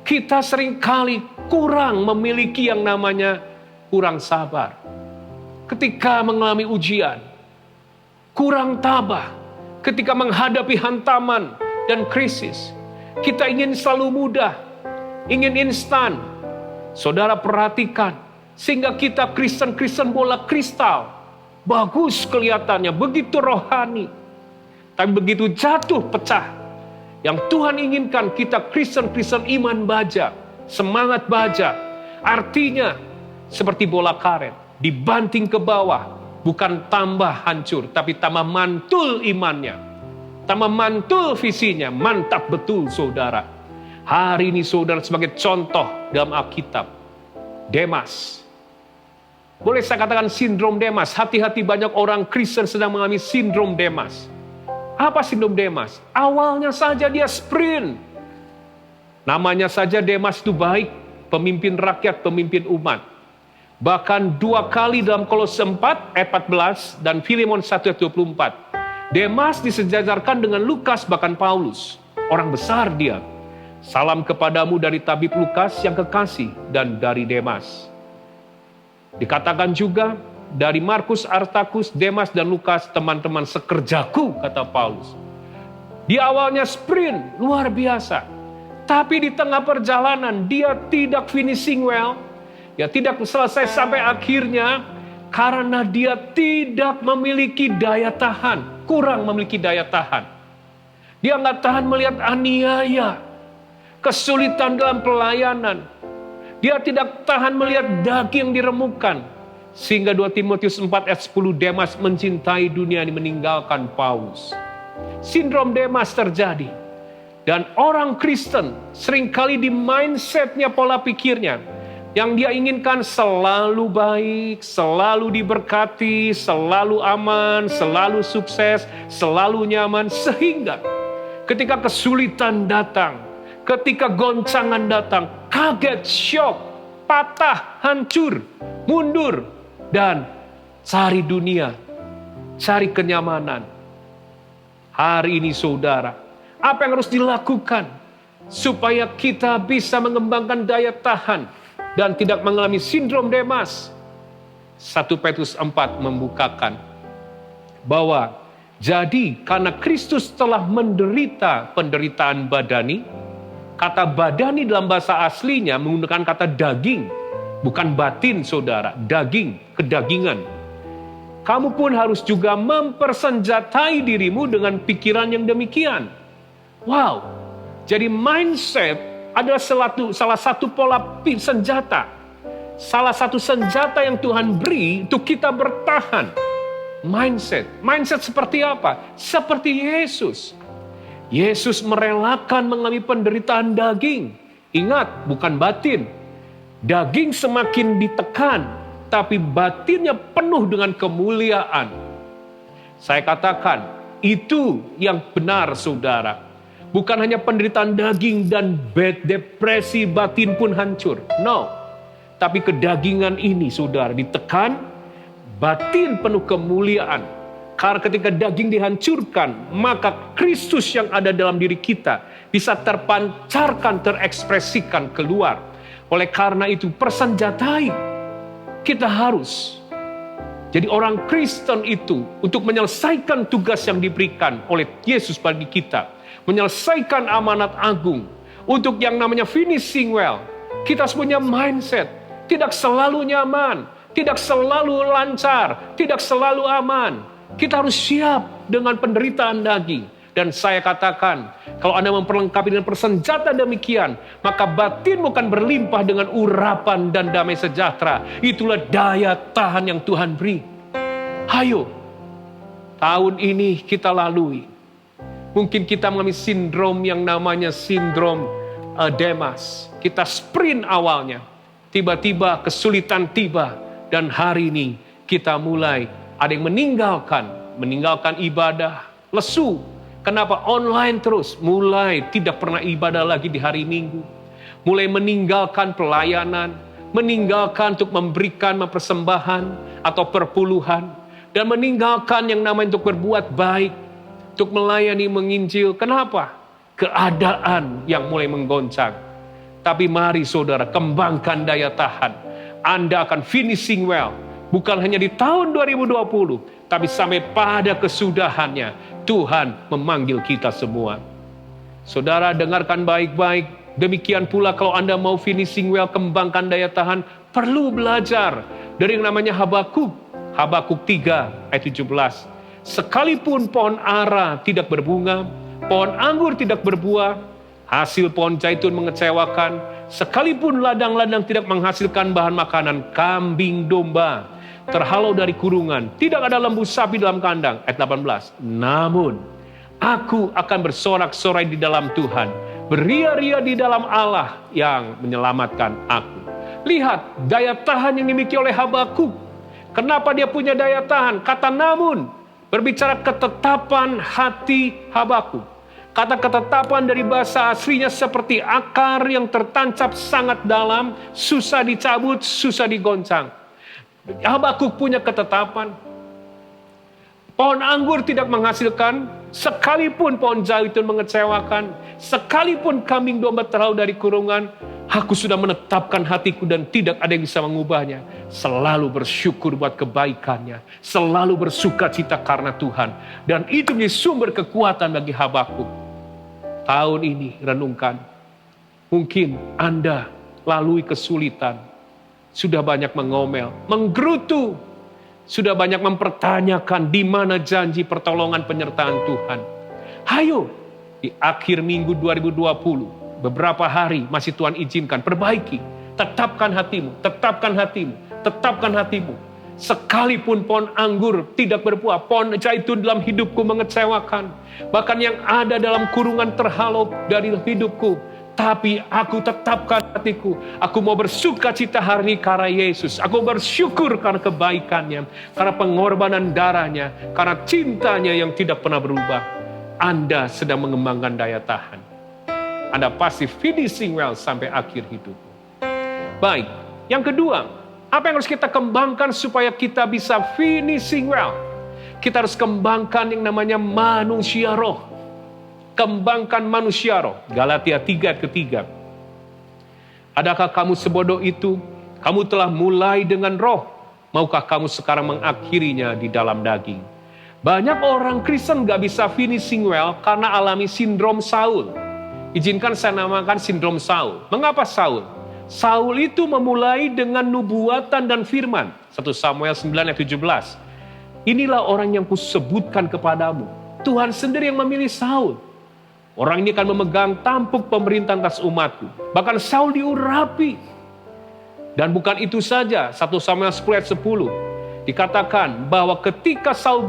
kita seringkali kurang memiliki yang namanya kurang sabar. Ketika mengalami ujian, kurang tabah. Ketika menghadapi hantaman dan krisis, kita ingin selalu mudah, ingin instan. Saudara perhatikan, sehingga kita Kristen bola kristal. Bagus kelihatannya, begitu rohani. Tapi begitu jatuh pecah. Yang Tuhan inginkan kita Kristen iman baja, semangat baja. Artinya seperti bola karet, dibanting ke bawah. Bukan tambah hancur, tapi tambah mantul imannya. Tambah mantul visinya, mantap betul saudara. Hari ini saudara sebagai contoh dalam Alkitab. Demas. Boleh saya katakan sindrom Demas. Hati-hati, banyak orang Kristen sedang mengalami sindrom Demas. Apa sindrom Demas? Awalnya saja dia sprint. Namanya saja Demas itu baik. Pemimpin rakyat, pemimpin umat. Bahkan 2 kali dalam Kolose 4 ayat 14 dan Filemon 1 ayat 24. Demas disejajarkan dengan Lukas bahkan Paulus. Orang besar dia. Salam kepadamu dari tabib Lukas yang kekasih dan dari Demas. Dikatakan juga dari Markus, Aristarkus, Demas dan Lukas, teman-teman sekerjaku, kata Paulus. Di awalnya sprint, luar biasa. Tapi di tengah perjalanan dia tidak finishing well. Ya, tidak selesai sampai akhirnya karena dia tidak memiliki daya tahan. Kurang memiliki daya tahan. Dia nggak tahan melihat aniaya. Kesulitan dalam pelayanan. Dia tidak tahan melihat daging diremukkan. Sehingga 2 Timotius 4 ayat 10, Demas mencintai dunia ini meninggalkan Paulus. Sindrom Demas terjadi. Dan orang Kristen seringkali di mindsetnya, pola pikirnya, yang dia inginkan selalu baik, selalu diberkati, selalu aman, selalu sukses, selalu nyaman. Sehingga ketika kesulitan datang, ketika goncangan datang, kaget, syok, patah, hancur, mundur, dan cari dunia, cari kenyamanan. Hari ini saudara, apa yang harus dilakukan supaya kita bisa mengembangkan daya tahan dan tidak mengalami sindrom Demas? 1 Petrus 4 membukakan bahwa jadi karena Kristus telah menderita penderitaan badani. Kata badani dalam bahasa aslinya menggunakan kata daging. Bukan batin saudara, daging, kedagingan. Kamu pun harus juga mempersenjatai dirimu dengan pikiran yang demikian. Wow, jadi mindset adalah salah satu pola senjata. Salah satu senjata yang Tuhan beri untuk kita bertahan. Mindset seperti apa? Seperti Yesus. Yesus merelakan mengalami penderitaan daging. Ingat, bukan batin. Daging semakin ditekan, tapi batinnya penuh dengan kemuliaan. Saya katakan, itu yang benar saudara. Bukan hanya penderitaan daging dan depresi batin pun hancur. No. Tapi kedagingan ini saudara ditekan, batin penuh kemuliaan. Karena ketika daging dihancurkan, maka Kristus yang ada dalam diri kita bisa terpancarkan, terekspresikan keluar. Oleh karena itu persenjatai. Kita harus jadi orang Kristen itu untuk menyelesaikan tugas yang diberikan oleh Yesus bagi kita. Menyelesaikan amanat agung. Untuk yang namanya finishing well. Kita harus punya mindset. Tidak selalu nyaman. Tidak selalu lancar. Tidak selalu aman. Kita harus siap dengan penderitaan daging. Dan saya katakan, kalau Anda memperlengkapi dengan persenjata demikian, maka batin bukan berlimpah dengan urapan dan damai sejahtera. Itulah daya tahan yang Tuhan beri. Ayo, tahun ini kita lalui. Mungkin kita mengalami sindrom yang namanya sindrom Demas. Kita sprint awalnya. Tiba-tiba kesulitan tiba. Dan hari ini kita mulai ada yang meninggalkan ibadah, lesu. Kenapa? Online terus. Mulai tidak pernah ibadah lagi di hari Minggu. Mulai meninggalkan pelayanan. Meninggalkan untuk memberikan persembahan atau perpuluhan. Dan meninggalkan yang namanya untuk berbuat baik. Untuk melayani, menginjil. Kenapa? Keadaan yang mulai menggoncang. Tapi mari saudara, kembangkan daya tahan. Anda akan finishing well. Bukan hanya di tahun 2020. Tapi sampai pada kesudahannya. Tuhan memanggil kita semua. Saudara, dengarkan baik-baik. Demikian pula kalau Anda mau finishing well, kembangkan daya tahan. Perlu belajar dari yang namanya Habakuk. Habakuk 3 ayat 17. Sekalipun pohon ara tidak berbunga, pohon anggur tidak berbuah, hasil pohon zaitun mengecewakan, sekalipun ladang-ladang tidak menghasilkan bahan makanan, kambing domba terhalau dari kurungan, tidak ada lembu sapi dalam kandang. Ayat 18. Namun, aku akan bersorak-sorai di dalam Tuhan, beria-ria di dalam Allah yang menyelamatkan aku. Lihat daya tahan yang dimiliki oleh Habakuk. Kenapa dia punya daya tahan? Kata namun, berbicara ketetapan hati Habakuk. Kata ketetapan dari bahasa aslinya seperti akar yang tertancap sangat dalam, susah dicabut, susah digoncang. Habakuk punya ketetapan. Pohon anggur tidak menghasilkan, sekalipun pohon zaitun mengecewakan, sekalipun kambing domba terhalau dari kurungan, aku sudah menetapkan hatiku dan tidak ada yang bisa mengubahnya. Selalu bersyukur buat kebaikannya. Selalu bersuka cita karena Tuhan. Dan itu menjadi sumber kekuatan bagi Habakuk. Tahun ini renungkan. Mungkin Anda lalui kesulitan. Sudah banyak mengomel, menggerutu. Sudah banyak mempertanyakan di mana janji pertolongan penyertaan Tuhan. Ayo, di akhir minggu 2020. Beberapa hari masih Tuhan izinkan, perbaiki. Tetapkan hatimu, tetapkan hatimu, tetapkan hatimu. Sekalipun pohon anggur tidak berbuah, pohon zaitun dalam hidupku mengecewakan. Bahkan yang ada dalam kurungan terhalau dari hidupku. Tapi aku tetapkan hatiku. Aku mau bersuka cita hari ini karena Yesus. Aku bersyukur karena kebaikannya. Karena pengorbanan darahnya. Karena cintanya yang tidak pernah berubah. Anda sedang mengembangkan daya tahan. Anda pasti finishing well sampai akhir hidup. Baik, yang kedua, apa yang harus kita kembangkan supaya kita bisa finishing well? Kita harus kembangkan yang namanya manusia roh. Kembangkan manusia roh. Galatia 3 ayat ketiga. Adakah kamu sebodoh itu? Kamu telah mulai dengan roh. Maukah kamu sekarang mengakhirinya di dalam daging? Banyak orang Kristen gak bisa finishing well karena alami sindrom Saul. Izinkan saya namakan sindrom Saul. Mengapa Saul? Saul itu memulai dengan nubuatan dan firman. 1 Samuel 9 ayat 17. Inilah orang yang kusebutkan kepadamu. Tuhan sendiri yang memilih Saul. Orang ini akan memegang tampuk pemerintahan atas umatku. Bahkan Saul diurapi. Dan bukan itu saja, 1 Samuel 10 ayat 10 dikatakan bahwa ketika Saul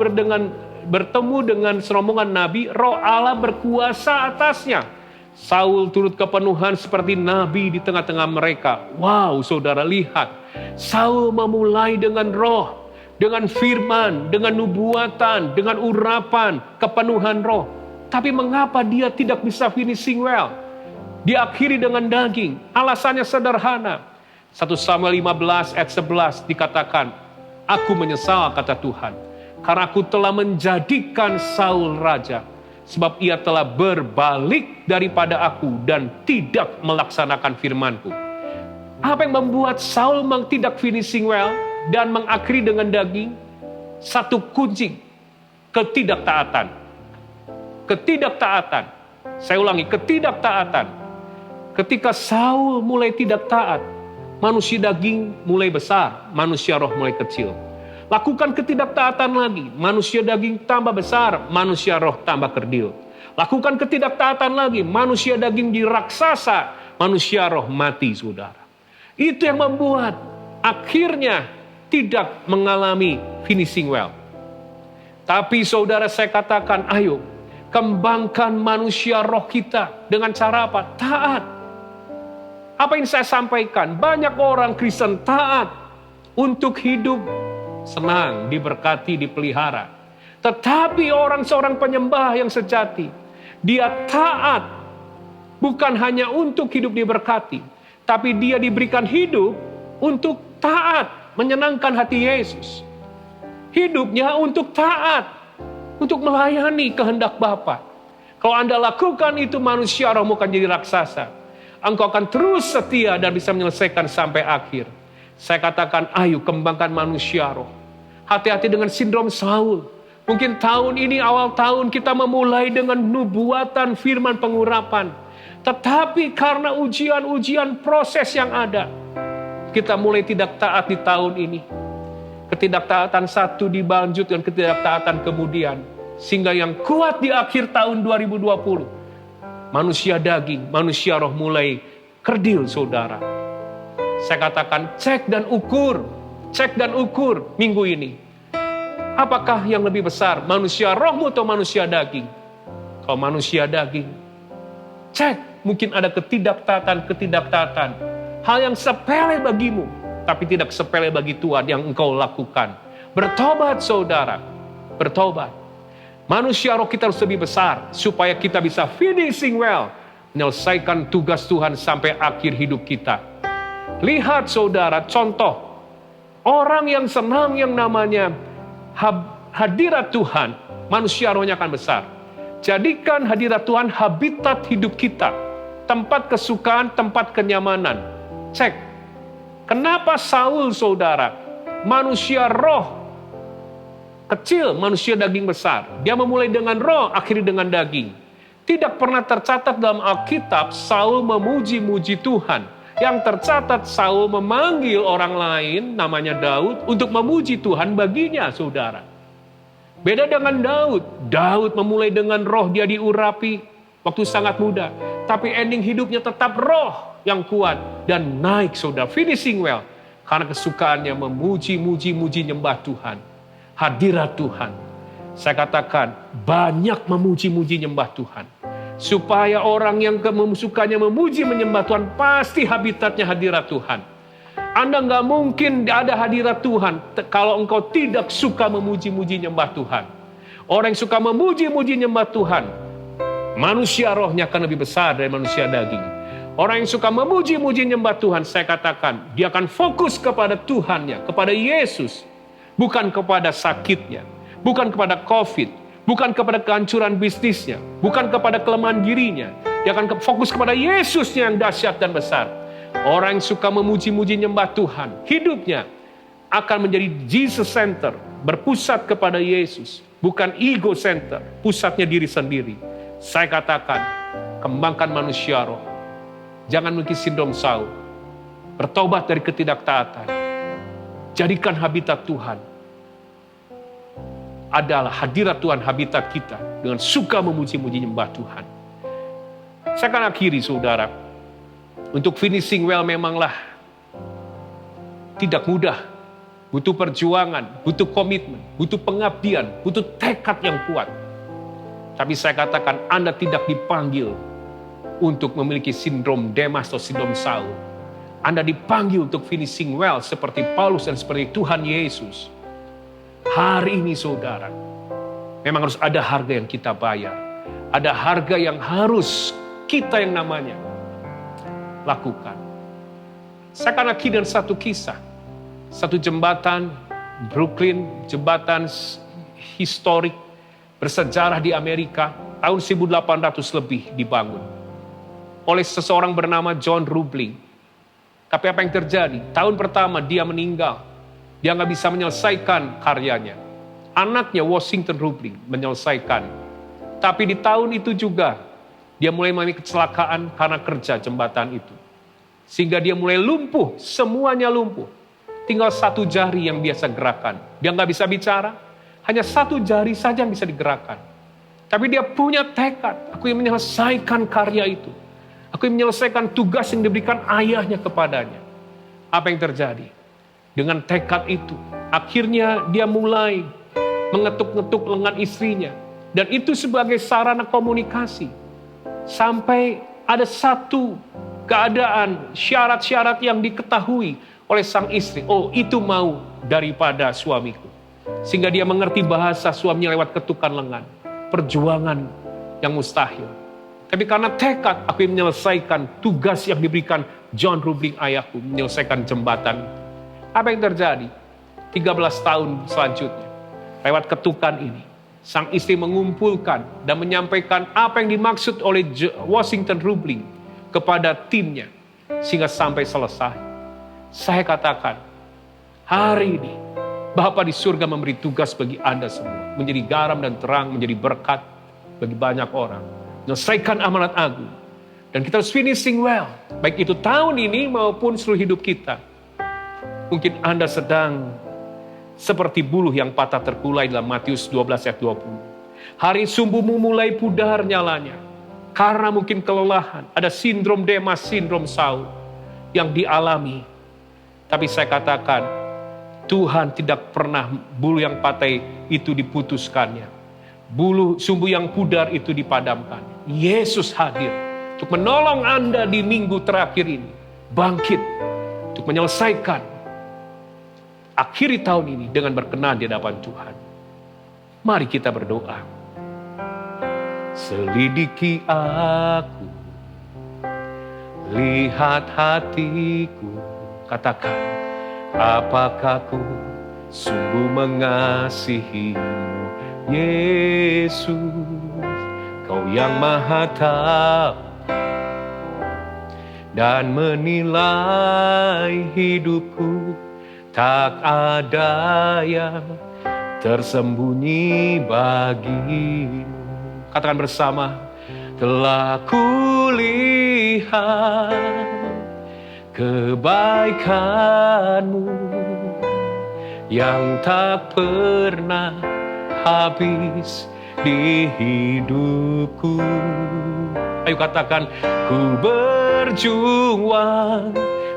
bertemu dengan serombongan nabi, roh Allah berkuasa atasnya. Saul turut kepenuhan seperti nabi di tengah-tengah mereka. Wow, saudara lihat. Saul memulai dengan roh, dengan firman, dengan nubuatan, dengan urapan, kepenuhan roh. Tapi mengapa dia tidak bisa finishing well? Diakhiri dengan daging. Alasannya sederhana. 1 Samuel 15 ayat 11 dikatakan, aku menyesal, kata Tuhan, karena aku telah menjadikan Saul raja, sebab ia telah berbalik daripada aku dan tidak melaksanakan firmanku. Apa yang membuat Saul tidak finishing well dan mengakhiri dengan daging? Satu kunci, ketidaktaatan. Ketidaktaatan. Saya ulangi, ketidaktaatan. Ketika Saul mulai tidak taat, manusia daging mulai besar, manusia roh mulai kecil. Lakukan ketidaktaatan lagi, manusia daging tambah besar, manusia roh tambah kerdil. Lakukan ketidaktaatan lagi, manusia daging diraksasa, manusia roh mati, saudara. Itu yang membuat akhirnya tidak mengalami finishing well. Tapi saudara, saya katakan, ayo kembangkan manusia roh kita dengan cara apa? Taat. Apa yang saya sampaikan, banyak orang Kristen taat untuk hidup senang, diberkati, dipelihara. Tetapi seorang penyembah yang sejati, dia taat bukan hanya untuk hidup diberkati, tapi dia diberikan hidup untuk taat, menyenangkan hati Yesus. Hidupnya untuk taat, untuk melayani kehendak Bapa. Kalau Anda lakukan itu, manusia rohmu akan jadi raksasa. Engkau akan terus setia dan bisa menyelesaikan sampai akhir. Saya katakan, ayo kembangkan manusia roh. Hati-hati dengan sindrom Saul. Mungkin tahun ini, awal tahun kita memulai dengan nubuatan, firman, pengurapan. Tetapi karena ujian-ujian proses yang ada, kita mulai tidak taat di tahun ini. Ketidaktaatan satu dilanjut dengan ketidaktaatan kemudian. Sehingga yang kuat di akhir tahun 2020. Manusia daging, manusia roh mulai kerdil, saudara. Saya katakan cek dan ukur minggu ini. Apakah yang lebih besar, manusia rohmu atau manusia daging? Kalau manusia daging, cek, mungkin ada ketidaktaatan. Hal yang sepele bagimu, tapi tidak sepele bagi Tuhan yang engkau lakukan. Bertobat, saudara, bertobat. Manusia roh kita harus lebih besar, supaya kita bisa finishing well, menyelesaikan tugas Tuhan sampai akhir hidup kita. Lihat saudara, contoh, orang yang senang yang namanya hadirat Tuhan, manusia rohnya akan besar. Jadikan hadirat Tuhan habitat hidup kita, tempat kesukaan, tempat kenyamanan. Cek, kenapa Saul, saudara, manusia roh kecil, manusia daging besar. Dia memulai dengan roh, akhiri dengan daging. Tidak pernah tercatat dalam Alkitab Saul memuji-muji Tuhan. Yang tercatat Saul memanggil orang lain, namanya Daud, untuk memuji Tuhan baginya, saudara. Beda dengan Daud. Daud memulai dengan roh, dia diurapi waktu sangat muda. Tapi ending hidupnya tetap roh yang kuat dan naik, saudara. Finishing well. Karena kesukaannya memuji-muji nyembah Tuhan. Hadirat Tuhan. Saya katakan banyak memuji-muji nyembah Tuhan. Supaya orang yang sukanya memuji menyembah Tuhan, pasti habitatnya hadirat Tuhan. Anda nggak mungkin ada hadirat Tuhan kalau engkau tidak suka memuji-muji nyembah Tuhan. Orang yang suka memuji-muji nyembah Tuhan, manusia rohnya akan lebih besar dari manusia daging. Orang yang suka memuji-muji nyembah Tuhan, saya katakan dia akan fokus kepada Tuhannya, kepada Yesus. Bukan kepada sakitnya, bukan kepada COVID, bukan kepada kehancuran bisnisnya, bukan kepada kelemahan dirinya. Dia akan fokus kepada Yesusnya yang dahsyat dan besar. Orang yang suka memuji-muji nyembah Tuhan, hidupnya akan menjadi Jesus Center, berpusat kepada Yesus, bukan ego center, pusatnya diri sendiri. Saya katakan, kembangkan manusia roh. Jangan memiliki sindrom Saul. Bertobat dari ketidaktaatan. Jadikan habitat Tuhan adalah hadirat Tuhan, habitat kita dengan suka memuji-muji nyembah Tuhan. Saya akan akhiri saudara. Untuk finishing well memanglah tidak mudah. Butuh perjuangan, butuh komitmen, butuh pengabdian, butuh tekad yang kuat. Tapi saya katakan Anda tidak dipanggil untuk memiliki sindrom Demas atau sindrom Saul. Anda dipanggil untuk finishing well seperti Paulus dan seperti Tuhan Yesus. Hari ini saudara, memang harus ada harga yang kita bayar. Ada harga yang harus kita yang namanya lakukan. Saya akan akhiri dengan satu kisah. Satu jembatan Brooklyn, jembatan historik bersejarah di Amerika, tahun 1800 lebih dibangun oleh seseorang bernama John Roebling. Tapi apa yang terjadi? Tahun pertama dia meninggal. Dia nggak bisa menyelesaikan karyanya. Anaknya Washington Roebling menyelesaikan. Tapi di tahun itu juga dia mulai mengalami kecelakaan karena kerja jembatan itu. Sehingga dia mulai lumpuh, semuanya lumpuh. Tinggal satu jari yang biasa gerakan. Dia nggak bisa bicara, hanya satu jari saja yang bisa digerakkan. Tapi dia punya tekad, aku ingin menyelesaikan karya itu. Aku ingin menyelesaikan tugas yang diberikan ayahnya kepadanya. Apa yang terjadi? Dengan tekad itu, akhirnya dia mulai mengetuk-ngetuk lengan istrinya. Dan itu sebagai sarana komunikasi. Sampai ada satu keadaan, syarat-syarat yang diketahui oleh sang istri. Oh, itu mau daripada suamiku. Sehingga dia mengerti bahasa suaminya lewat ketukan lengan. Perjuangan yang mustahil. Tapi karena tekad, aku ingin menyelesaikan tugas yang diberikan John Roebling ayahku, menyelesaikan jembatan. Apa yang terjadi? 13 tahun selanjutnya, lewat ketukan ini, sang istri mengumpulkan dan menyampaikan apa yang dimaksud oleh Washington Roebling kepada timnya, sehingga sampai selesai. Saya katakan, hari ini, Bapa di surga memberi tugas bagi Anda semua. Menjadi garam dan terang, menjadi berkat bagi banyak orang. Menyelesaikan amanat agung. Dan kita harus finishing well. Baik itu tahun ini maupun seluruh hidup kita. Mungkin Anda sedang seperti buluh yang patah terkulai dalam Matius 12 ayat 20. Hari sumbumu mulai pudar nyalanya. Karena mungkin kelelahan. Ada sindrom Demas, sindrom Saul yang dialami. Tapi saya katakan, Tuhan tidak pernah bulu yang patah itu diputuskannya. Bulu sumbu yang pudar itu dipadamkan. Yesus hadir untuk menolong Anda di minggu terakhir ini. Bangkit untuk menyelesaikan akhiri tahun ini dengan berkenan di hadapan Tuhan. Mari kita berdoa. Selidiki aku, lihat hatiku. Katakan, apakah ku sungguh mengasihimu, Yesus, Kau yang Maha Tahu dan menilai hidupku, tak ada yang tersembunyi bagimu. Katakan bersama, telah kulihat kebaikan-Mu yang tak pernah habis di hidupku. Ayo katakan, ku berjuang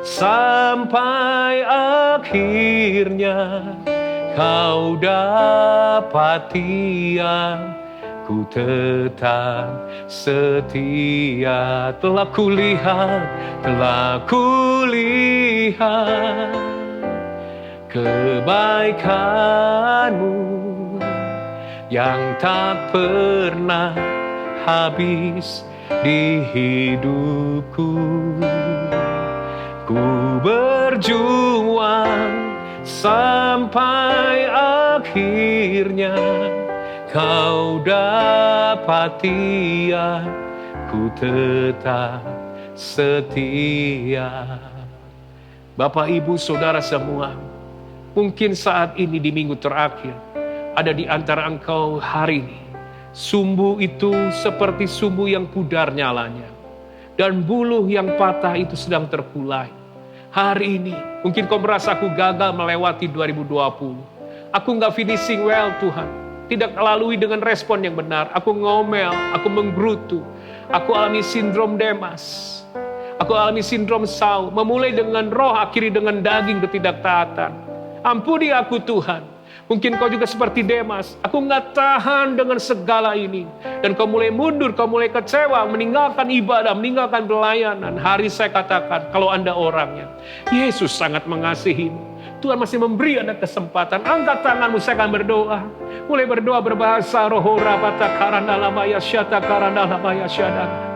sampai akhirnya Kau dapati yang ku tetap setia. Telah kulihat kebaikan-Mu yang tak pernah habis di hidupku. Ku berjuang sampai akhirnya Kau dapati aku tetap setia. Bapak, Ibu, Saudara semua, mungkin saat ini di minggu terakhir, ada di antara engkau hari ini, sumbu itu seperti sumbu yang pudar nyalanya. Dan buluh yang patah itu sedang terkulai. Hari ini, mungkin kau merasa aku gagal melewati 2020. Aku gak finishing well, Tuhan. Tidak lalui dengan respon yang benar. Aku ngomel, aku menggerutu. Aku alami sindrom Demas. Aku alami sindrom Saul. Memulai dengan roh, akhiri dengan daging ketidaktaatan. Ampuni aku Tuhan. Mungkin kau juga seperti Demas. Aku nggak tahan dengan segala ini. Dan kau mulai mundur, kau mulai kecewa, meninggalkan ibadah, meninggalkan pelayanan. Hari saya katakan, kalau Anda orangnya, Yesus sangat mengasihimu. Tuhan masih memberi Anda kesempatan. Angkat tanganmu, saya akan berdoa. Mulai berdoa berbahasa roh, rabata karanda labaya syata karanda labaya syada.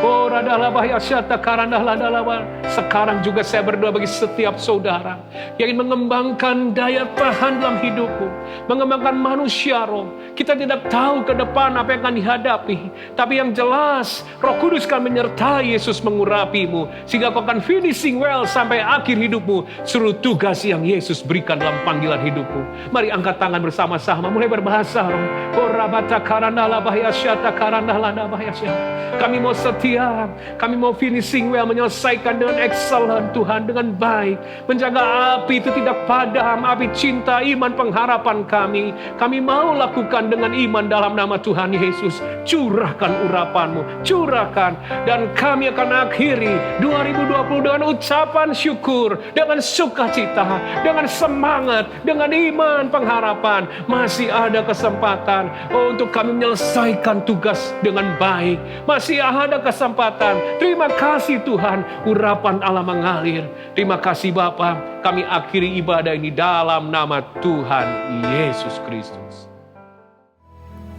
Oh radalabaya syata karanda ladalaba. Sekarang juga saya berdoa bagi setiap saudara yang ingin mengembangkan daya tahan dalam hidupmu, mengembangkan manusia roh. Kita tidak tahu ke depan apa yang akan dihadapi, tapi yang jelas Roh Kudus akan menyertai Yesus mengurapimu sehingga kau akan finishing well sampai akhir hidupmu seluruh tugas yang Yesus berikan dalam panggilan hidupmu. Mari angkat tangan bersama-sama, mulai berbahasa roh. Oh rabata karanda labaya syata karanda ladabaya syata. Kami mau setia, kami mau finishing well, menyelesaikan dengan excellent Tuhan, dengan baik. Menjaga api itu tidak padam, api cinta, iman, pengharapan kami. Kami mau lakukan dengan iman dalam nama Tuhan Yesus. Curahkan urapanmu, curahkan. Dan kami akan akhiri 2020 dengan ucapan syukur, dengan sukacita, dengan semangat, dengan iman, pengharapan. Masih ada kesempatan untuk kami menyelesaikan tugas dengan baik. Masih ada kesempatan. Terima kasih Tuhan, urapan Allah mengalir. Terima kasih Bapa, kami akhiri ibadah ini dalam nama Tuhan Yesus Kristus.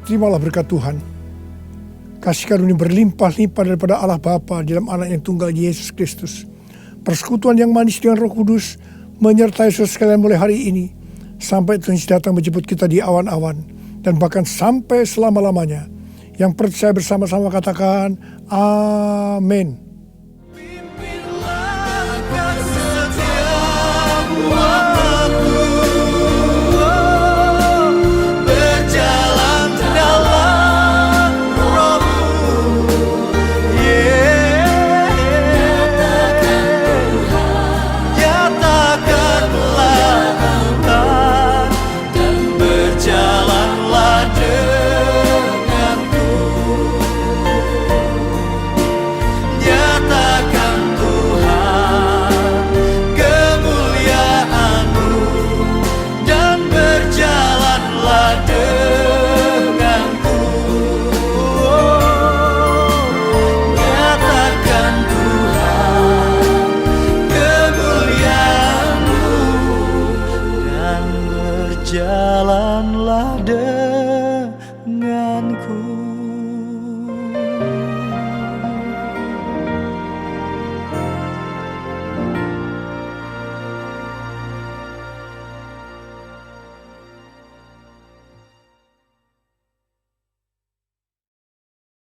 Terimalah berkat Tuhan. Kasih karunia berlimpah-limpah daripada Allah Bapa dalam Anak yang tunggal Yesus Kristus. Persekutuan yang manis dengan Roh Kudus menyertai saudara sekalian mulai hari ini sampai Tuhan datang menjemput kita di awan-awan dan bahkan sampai selama-lamanya. Yang percaya bersama-sama katakan amin. Jalanlah denganku.